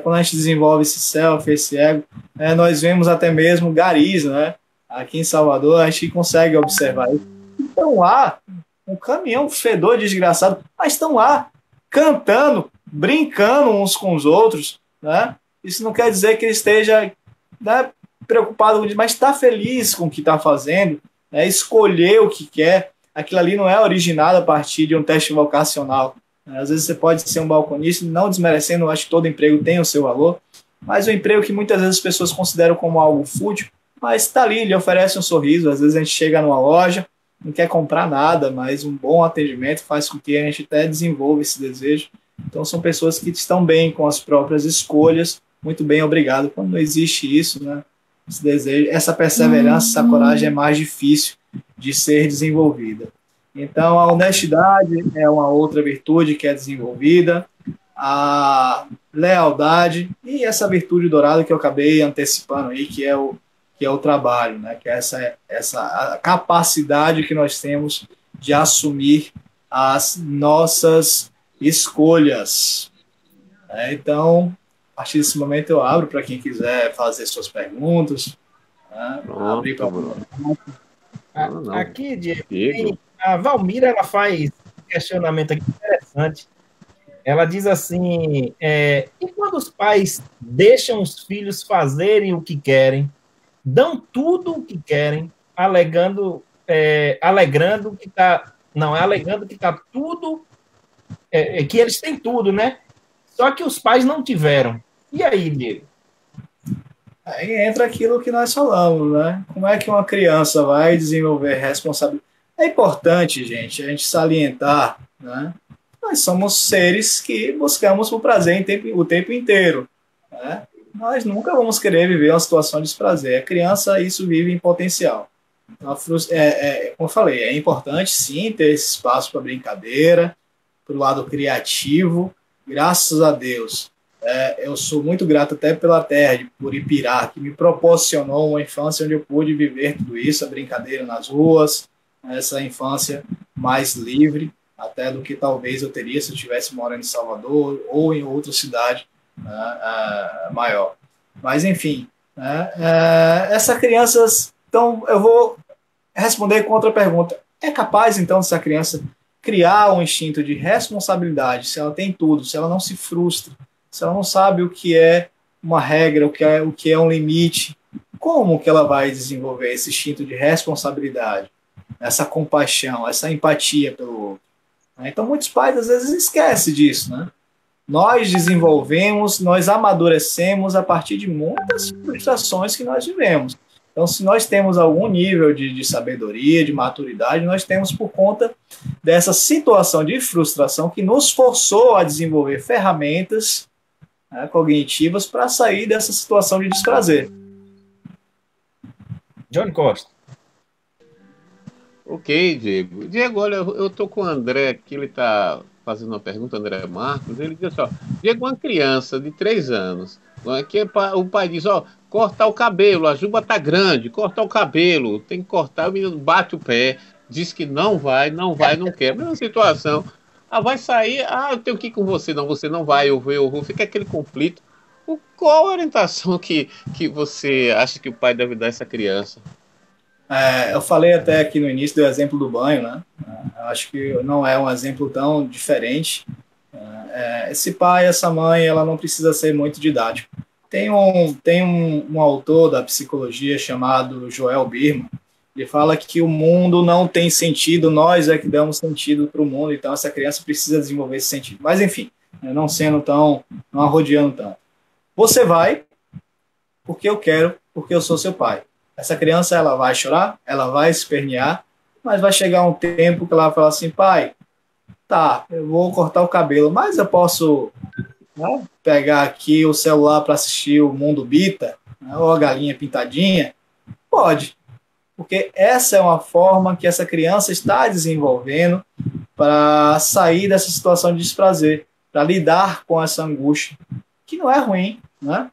Quando a gente desenvolve esse self, esse ego, nós vemos até mesmo garis, né? Aqui em Salvador, a gente consegue observar isso. Estão lá, um caminhão fedor desgraçado, mas estão lá, cantando, brincando uns com os outros, né? Isso não quer dizer que ele esteja, né, preocupado, mas está feliz com o que está fazendo, né, escolher o que quer. Aquilo ali não é originado a partir de um teste vocacional. Às vezes você pode ser um balconista, não desmerecendo, eu acho que todo emprego tem o seu valor, mas o emprego que muitas vezes as pessoas consideram como algo fútil, mas está ali, lhe oferece um sorriso. Às vezes a gente chega numa loja, não quer comprar nada, mas um bom atendimento faz com que a gente até desenvolva esse desejo. Então são pessoas que estão bem com as próprias escolhas. Muito bem, obrigado. Quando não existe isso, né, esse desejo, essa perseverança, essa coragem é mais difícil de ser desenvolvida. Então a honestidade é uma outra virtude que é desenvolvida, a lealdade e essa virtude dourada que eu acabei antecipando aí, que é o trabalho, né? Que é essa capacidade que nós temos de assumir as nossas escolhas. Então, a partir desse momento eu abro para quem quiser fazer suas perguntas. Né? Abrir para aqui, Diego, a Valmira ela faz um questionamento aqui interessante. Ela diz assim, e quando os pais deixam os filhos fazerem o que querem, dão tudo o que querem, alegando que está tudo, que eles têm tudo, né? Só que os pais não tiveram. E aí, Diego? Aí entra aquilo que nós falamos, né? Como é que uma criança vai desenvolver responsabilidade? É importante, gente, a gente salientar, né? Nós somos seres que buscamos o prazer o tempo inteiro, né? Nós nunca vamos querer viver uma situação de desprazer. A criança, isso vive em potencial. Então, como eu falei, é importante, sim, ter esse espaço para brincadeira, para o lado criativo. Graças a Deus, eu sou muito grato até pela terra, por Ipirá, que me proporcionou uma infância onde eu pude viver tudo isso, a brincadeira nas ruas, essa infância mais livre, até do que talvez eu teria se eu estivesse morando em Salvador ou em outra cidade maior. Mas, enfim, essas crianças... Então, eu vou responder com outra pergunta. É capaz, então, dessa criança criar um instinto de responsabilidade, se ela tem tudo, se ela não se frustra, se ela não sabe o que é uma regra, o que é um limite, como que ela vai desenvolver esse instinto de responsabilidade, essa compaixão, essa empatia pelo outro? Então, muitos pais, às vezes, esquecem disso, né? Nós desenvolvemos, nós amadurecemos a partir de muitas frustrações que nós vivemos. Então, se nós temos algum nível de sabedoria, de maturidade, nós temos por conta dessa situação de frustração que nos forçou a desenvolver ferramentas, né, cognitivas para sair dessa situação de desprazer. John Costa. Ok, Diego. Diego, olha, eu estou com o André aqui, ele está fazendo uma pergunta, André Marcos, ele diz assim, ó, Diego, uma criança de 3 anos, que o pai diz, ó, cortar o cabelo, a juba tá grande, cortar o cabelo, tem que cortar, o menino bate o pé, diz que não vai, não quer. Mesma situação. Vai sair, eu tenho que ir com você não vai, eu vou, fica aquele conflito. Qual a orientação que você acha que o pai deve dar a essa criança? Eu falei até aqui no início do exemplo do banho, né? Eu acho que não é um exemplo tão diferente. Esse pai, essa mãe, ela não precisa ser muito didático. Tem um autor da psicologia chamado Joel Birman. Ele fala que o mundo não tem sentido, nós é que damos sentido para o mundo, então essa criança precisa desenvolver esse sentido. Mas, enfim, não arrodeando tanto. Você vai porque eu quero, porque eu sou seu pai. Essa criança, ela vai chorar, ela vai espernear, mas vai chegar um tempo que ela vai falar assim, pai, tá, eu vou cortar o cabelo, mas eu posso, né, pegar aqui o celular para assistir o Mundo Bita, né, ou a Galinha Pintadinha? Pode, porque essa é uma forma que essa criança está desenvolvendo para sair dessa situação de desprazer, para lidar com essa angústia, que não é ruim, né?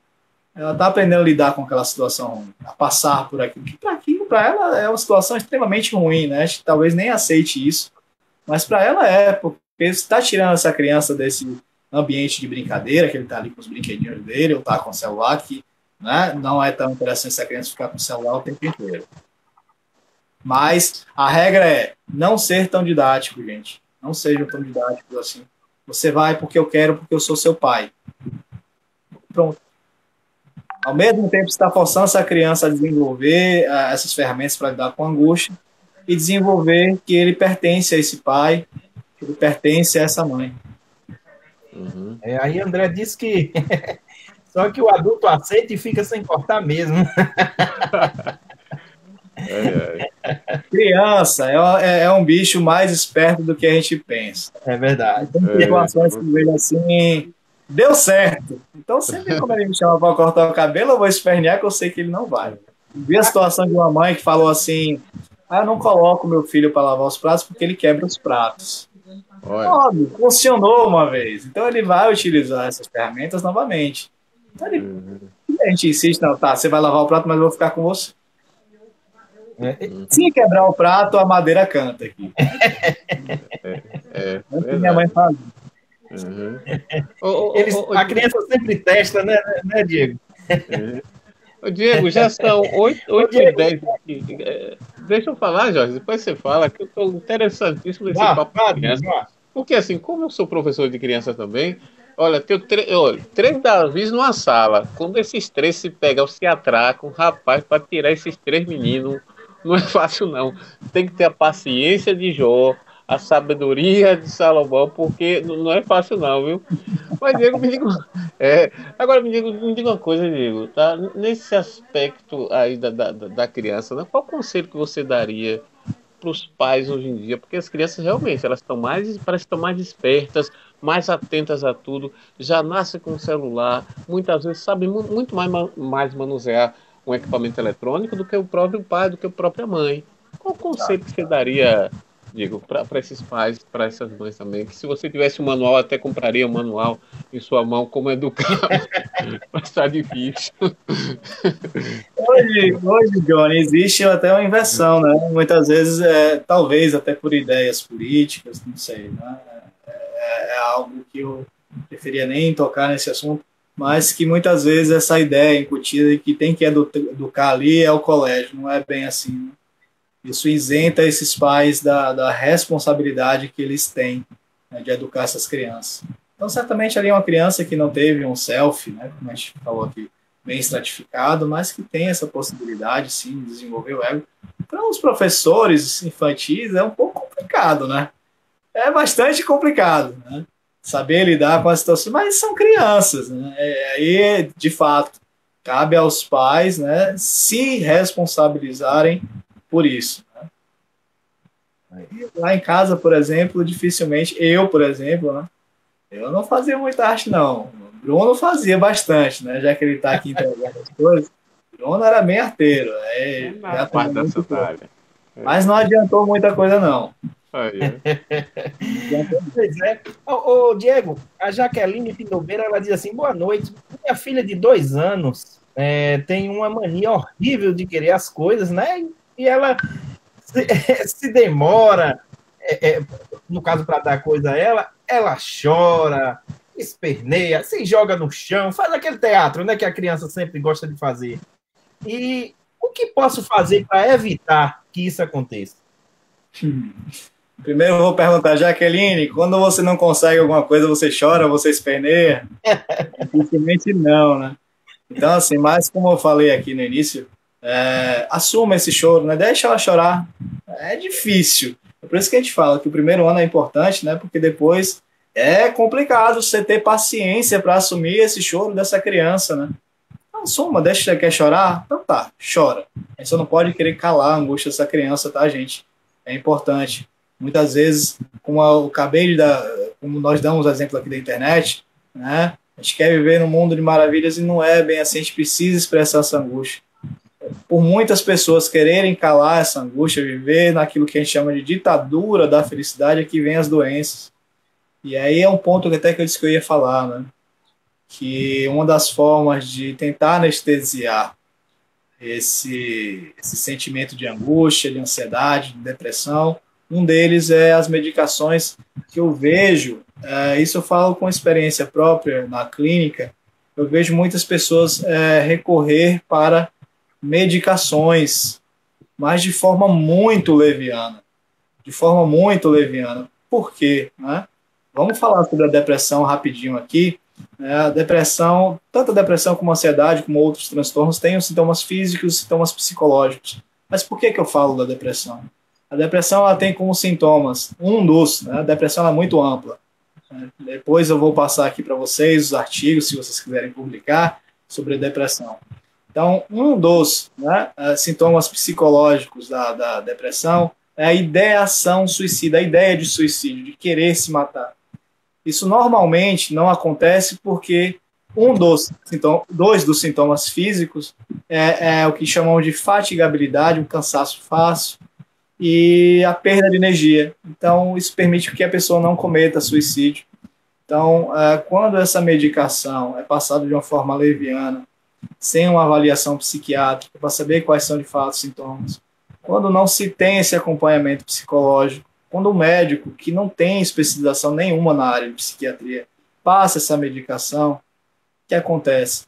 Ela está aprendendo a lidar com aquela situação ruim, a passar por aquilo, que para ela é uma situação extremamente ruim, né? A gente talvez nem aceite isso, mas para ela porque você está tirando essa criança desse ambiente de brincadeira, que ele está ali com os brinquedinhos dele, ou está com o celular, que, né, não é tão interessante essa criança ficar com o celular o tempo inteiro. Mas a regra é não ser tão didático, gente. Não sejam tão didáticos assim. Você vai porque eu quero, porque eu sou seu pai. Pronto. Ao mesmo tempo, você está forçando essa criança a desenvolver essas ferramentas para lidar com a angústia, e desenvolver que ele pertence a esse pai, que ele pertence a essa mãe. Uhum. Aí André disse que só que o adulto aceita e fica sem cortar mesmo. Criança é um bicho mais esperto do que a gente pensa. É verdade. Tem situações que vejo assim, deu certo. Então, sempre quando ele me chama para cortar o cabelo, eu vou espernear, que eu sei que ele não vai. Vi a situação de uma mãe que falou assim: eu não coloco meu filho para lavar os pratos porque ele quebra os pratos. Óbvio, funcionou uma vez. Então, ele vai utilizar essas ferramentas novamente. Então, a gente insiste: não, tá, você vai lavar o prato, mas eu vou ficar com você. Se quebrar o prato, a madeira canta aqui. É o que minha mãe fala. A criança sempre testa, né Diego? Diego, já são 8h10 aqui. Deixa eu falar, Jorge, depois você fala, que eu estou interessantíssimo nesse papo de criança. Porque, assim, como eu sou professor de criança também, olha, tenho 3 Davis numa sala. Quando esses 3 se pegam, se atracam, rapaz, para tirar esses 3 meninos, não é fácil, não. Tem que ter a paciência de Jó, a sabedoria de Salomão, porque não é fácil, não, viu? Mas, Diego, agora me diga uma coisa, Diego, tá? Nesse aspecto aí da criança, né? Qual conselho que você daria para os pais hoje em dia? Porque as crianças realmente, elas parecem que estão mais espertas, mais atentas a tudo, já nascem com o celular, muitas vezes sabem muito mais manusear um equipamento eletrônico do que o próprio pai, do que a própria mãe. Qual conselho que você daria, digo, para esses pais, para essas mães também, que se você tivesse um manual, até compraria um manual em sua mão, como educar, mas está difícil. Hoje, Johnny, existe até uma inversão, né? Muitas vezes, talvez até por ideias políticas, não sei, né? É algo que eu preferia nem tocar nesse assunto, mas que muitas vezes essa ideia incutida de que tem que educar ali é o colégio, não é bem assim, né? Isso isenta esses pais da responsabilidade que eles têm, né, de educar essas crianças. Então, certamente, ali é uma criança que não teve um self, né, como a gente falou aqui, bem estratificado, mas que tem essa possibilidade, sim, de desenvolver o ego. Para os professores infantis é um pouco complicado, né? É bastante complicado, né? Saber lidar com a situação, mas são crianças, né? Aí, de fato, cabe aos pais, né, se responsabilizarem por isso. Né? Lá em casa, por exemplo, dificilmente, por exemplo, né, eu não fazia muita arte, não. O Bruno fazia bastante, né, já que ele está aqui entregando as coisas. O Bruno era bem arteiro. Mas não adiantou muita coisa, não. Pois é. Ô, Diego, a Jaqueline Pindobeira, ela diz assim: boa noite, minha filha de 2 anos tem uma mania horrível de querer as coisas, né? E ela se demora, no caso, para dar coisa a ela chora, esperneia, se joga no chão, faz aquele teatro, né, que a criança sempre gosta de fazer. E o que posso fazer para evitar que isso aconteça? Primeiro eu vou perguntar, Jaqueline, quando você não consegue alguma coisa, você chora, você esperneia? Dificilmente não, né? Então, assim, mas como eu falei aqui no início, assuma esse choro, né? Deixa ela chorar. É difícil. É por isso que a gente fala que o primeiro ano é importante, né? Porque depois é complicado você ter paciência para assumir esse choro dessa criança, né? Então, assuma, deixa, quer chorar? Então tá, chora. A gente só não pode querer calar a angústia dessa criança, tá, gente? É importante. Muitas vezes, como eu acabei de dar, como nós damos exemplo aqui da internet, né? A gente quer viver num mundo de maravilhas e não é bem assim, a gente precisa expressar essa angústia. Por muitas pessoas quererem calar essa angústia, viver naquilo que a gente chama de ditadura da felicidade, é que vem as doenças. E aí é um ponto que até que eu disse que eu ia falar, né? Que uma das formas de tentar anestesiar esse sentimento de angústia, de ansiedade, de depressão, um deles é as medicações que eu vejo, isso eu falo com experiência própria na clínica, eu vejo muitas pessoas recorrer para medicações, mas de forma muito leviana. De forma muito leviana. Por quê? Né? Vamos falar sobre a depressão rapidinho aqui. A depressão, tanto a depressão como a ansiedade, como outros transtornos, têm os sintomas físicos e os sintomas psicológicos. Mas por que eu falo da depressão? A depressão ela tem como sintomas né? A depressão ela é muito ampla. Depois eu vou passar aqui para vocês os artigos, se vocês quiserem publicar, sobre a depressão. Então, um dos sintomas psicológicos da depressão é a ideação suicida, a ideia de suicídio, de querer se matar. Isso normalmente não acontece porque dois dos sintomas físicos é o que chamam de fatigabilidade, um cansaço fácil, e a perda de energia. Então, isso permite que a pessoa não cometa suicídio. Então, quando essa medicação é passada de uma forma leviana, sem uma avaliação psiquiátrica, para saber quais são de fato os sintomas, quando não se tem esse acompanhamento psicológico, quando o médico, que não tem especialização nenhuma na área de psiquiatria, passa essa medicação, o que acontece?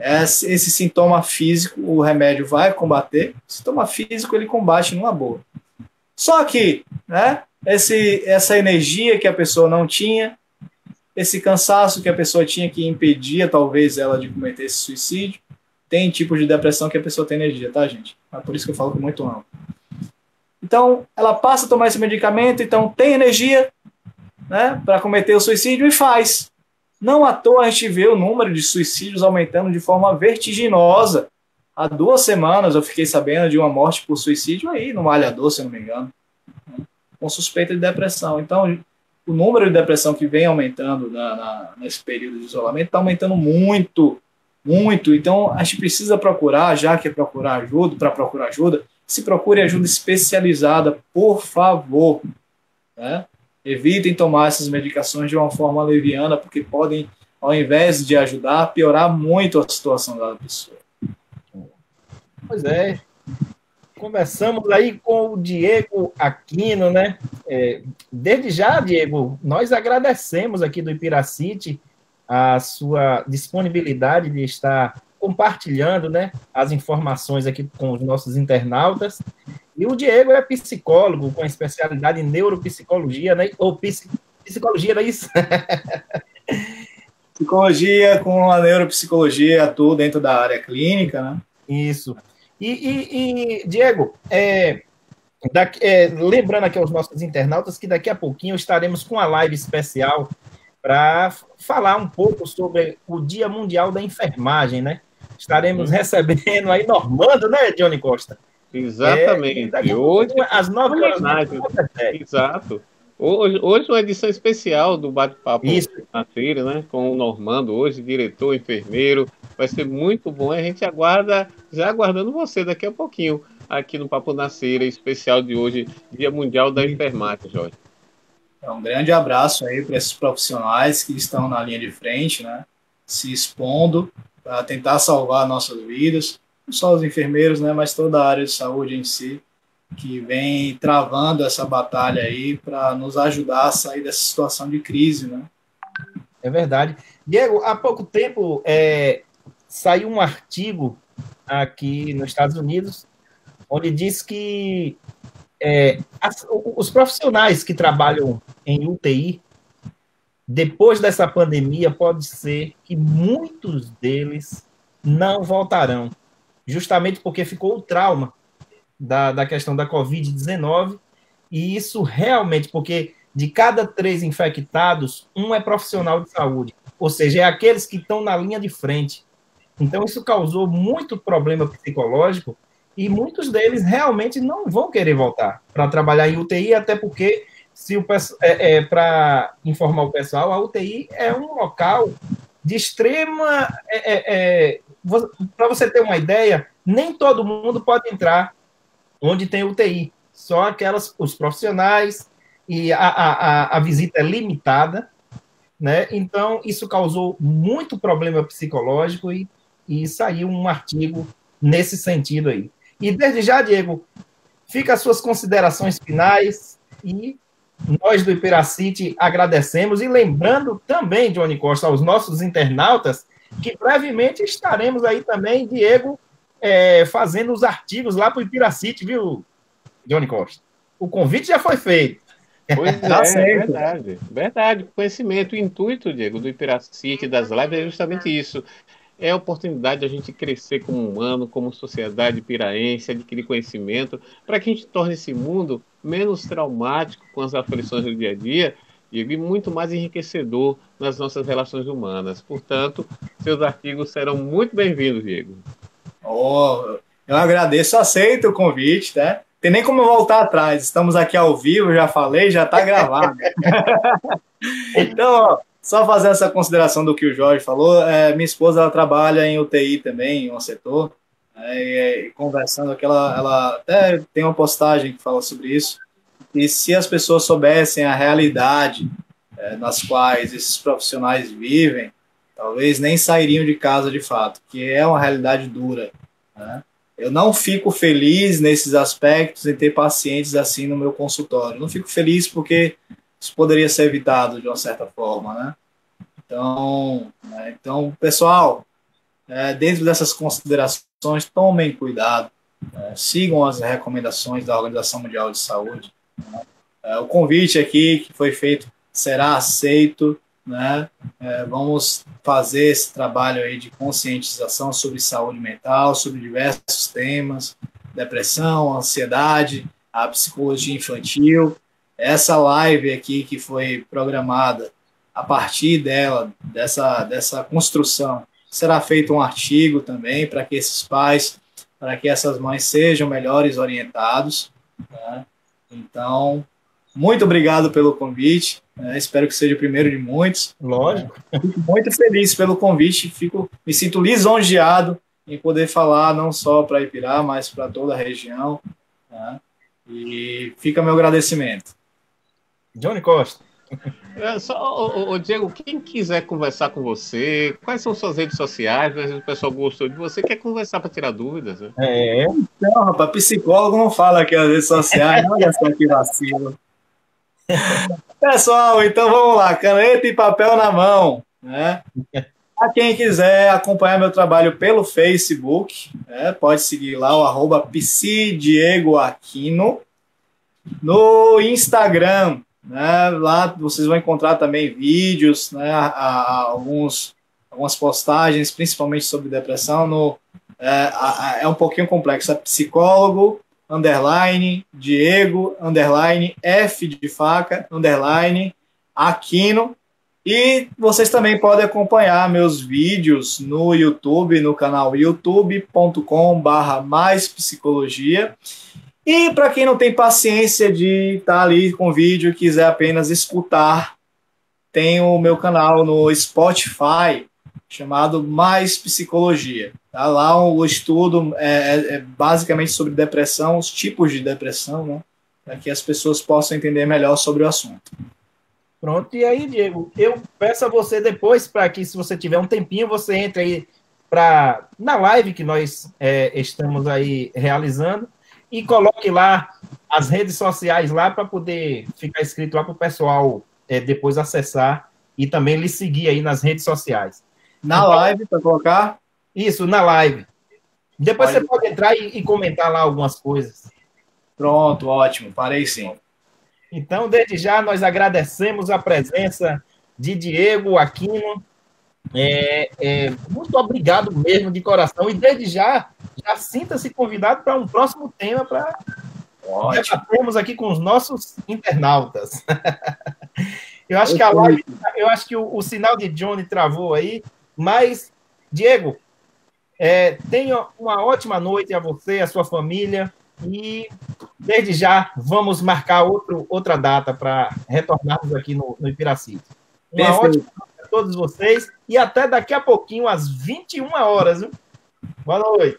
Esse sintoma físico, o remédio vai combater, o sintoma físico ele combate numa boa. Só que, essa energia que a pessoa não tinha, esse cansaço que a pessoa tinha que impedia, talvez, ela de cometer esse suicídio, tem tipos de depressão que a pessoa tem energia, tá, gente? É por isso que eu falo que é muito amplo. Então, ela passa a tomar esse medicamento, então tem energia, para cometer o suicídio e faz. Não à toa a gente vê o número de suicídios aumentando de forma vertiginosa. Há 2 semanas eu fiquei sabendo de uma morte por suicídio aí no Malhador, se eu não me engano, com suspeita de depressão. Então, o número de depressão que vem aumentando nesse período de isolamento está aumentando muito, muito. Então, a gente precisa procurar, já que é procurar ajuda, se procure ajuda especializada, por favor. Evitem tomar essas medicações de uma forma leviana, porque podem, ao invés de ajudar, piorar muito a situação da pessoa. Pois é. Conversamos aí com o Diego Aquino, né? Desde já, Diego, nós agradecemos aqui do Ipiracity a sua disponibilidade de estar compartilhando, né, as informações aqui com os nossos internautas. E o Diego é psicólogo com especialidade em neuropsicologia, né? Ou psicologia, não é isso? Psicologia com a neuropsicologia, atuo dentro da área clínica, né? Isso. E Diego, lembrando aqui aos nossos internautas que daqui a pouquinho estaremos com uma live especial para falar um pouco sobre o Dia Mundial da Enfermagem, né? Estaremos recebendo aí Normando, né, Johnny Costa? Exatamente. Hoje, às 9 horas. Exato. Hoje uma edição especial do Bate-Papo na feira, né? Com o Normando hoje, diretor, enfermeiro. Vai ser muito bom. A gente já aguardando você daqui a pouquinho, aqui no Papo na Feira, especial de hoje, Dia Mundial da Enfermagem, Jorge. Um grande abraço aí para esses profissionais que estão na linha de frente, né? Se expondo para tentar salvar nossas vidas. Não só os enfermeiros, né? Mas toda a área de saúde em si, que vem travando essa batalha aí para nos ajudar a sair dessa situação de crise, né? É verdade. Diego, há pouco tempo saiu um artigo aqui nos Estados Unidos onde diz que os profissionais que trabalham em UTI, depois dessa pandemia, pode ser que muitos deles não voltarão, justamente porque ficou o trauma da questão da Covid-19, e isso realmente, porque de cada 3 infectados, 1 é profissional de saúde, ou seja, é aqueles que estão na linha de frente. Então, isso causou muito problema psicológico, e muitos deles realmente não vão querer voltar para trabalhar em UTI, até porque, para informar o pessoal, a UTI é um local de extrema... para você ter uma ideia, nem todo mundo pode entrar onde tem UTI, só os profissionais, e a visita é limitada, né? Então, isso causou muito problema psicológico e saiu um artigo nesse sentido aí. E desde já, Diego, fica as suas considerações finais e nós do Ipiracity agradecemos e lembrando também, Johnny Costa, aos nossos internautas que brevemente estaremos aí também, Diego, fazendo os artigos lá para o Ipiracity, viu, Johnny Costa? O convite já foi feito. Pois é verdade. Conhecimento, o intuito, Diego, do Ipiracity, das lives é justamente isso. é a oportunidade de a gente crescer como humano, como sociedade piraense, adquirir conhecimento, para que a gente torne esse mundo menos traumático com as aflições do dia a dia e muito mais enriquecedor nas nossas relações humanas. Portanto, seus artigos serão muito bem-vindos, Diego. Oh, eu agradeço, aceito o convite, né? Tem nem como voltar atrás, estamos aqui ao vivo, já falei, já está gravado. Então, ó, só fazer essa consideração do que o Jorge falou, minha esposa ela trabalha em UTI também, em um setor, e conversando aqui, ela até tem uma postagem que fala sobre isso, e se as pessoas soubessem a realidade nas quais esses profissionais vivem, talvez nem sairiam de casa de fato, que é uma realidade dura, né? Eu não fico feliz nesses aspectos em ter pacientes assim no meu consultório. Não fico feliz porque isso poderia ser evitado de uma certa forma, né? Então, pessoal, dentro dessas considerações, tomem cuidado, sigam as recomendações da Organização Mundial de Saúde. O convite aqui que foi feito será aceito, né? Vamos fazer esse trabalho aí de conscientização sobre saúde mental, sobre diversos temas, depressão, ansiedade, a psicologia infantil. Essa live aqui que foi programada, a partir dessa construção, será feito um artigo também para que esses pais, para que essas mães sejam melhores orientados, né? Então, muito obrigado pelo convite. Espero que seja o primeiro de muitos. Lógico. Fico muito feliz pelo convite. Me sinto lisonjeado em poder falar não só para Ipirá, mas para toda a região. Né? E fica meu agradecimento. Johnny Costa. Diego, quem quiser conversar com você, quais são suas redes sociais? Às vezes o pessoal gostou de você, quer conversar para tirar dúvidas. Né? Então, rapaz, psicólogo não fala aqui nas redes sociais. Olha só que vacilo. Pessoal, então vamos lá, caneta e papel na mão, né? Para quem quiser acompanhar meu trabalho pelo Facebook, pode seguir lá o @psidiegoaquino. No Instagram, né? Lá vocês vão encontrar também vídeos, né? Algumas postagens, principalmente sobre depressão. É um pouquinho complexo, é psicólogo _Diego _F de faca _Aquino. E vocês também podem acompanhar meus vídeos no YouTube, no canal youtube.com/maispsicologia. E para quem não tem paciência de estar ali com o vídeo e quiser apenas escutar, tem o meu canal no Spotify, chamado Mais Psicologia. Tá? Lá o estudo é basicamente sobre depressão, os tipos de depressão, né? Para que as pessoas possam entender melhor sobre o assunto. Pronto, e aí, Diego, eu peço a você depois, para que, se você tiver um tempinho, você entre aí na live que nós estamos aí realizando e coloque lá as redes sociais lá para poder ficar escrito lá para o pessoal depois acessar e também lhe seguir aí nas redes sociais. Na live, para colocar? Isso, na live. Depois você pode entrar e comentar lá algumas coisas. Pronto, ótimo, farei sim. Então, desde já, nós agradecemos a presença de Diego Aquino. Muito obrigado mesmo, de coração. E desde já sinta-se convidado para um próximo tema para debatermos aqui com os nossos internautas. Eu acho que a live, eu acho que o sinal de Johnny travou aí, mas, Diego, tenha uma ótima noite a você, a sua família, e desde já vamos marcar outra data para retornarmos aqui no Ipiracito. Uma ótima noite a todos vocês e até daqui a pouquinho, às 21 horas. Viu? Boa noite.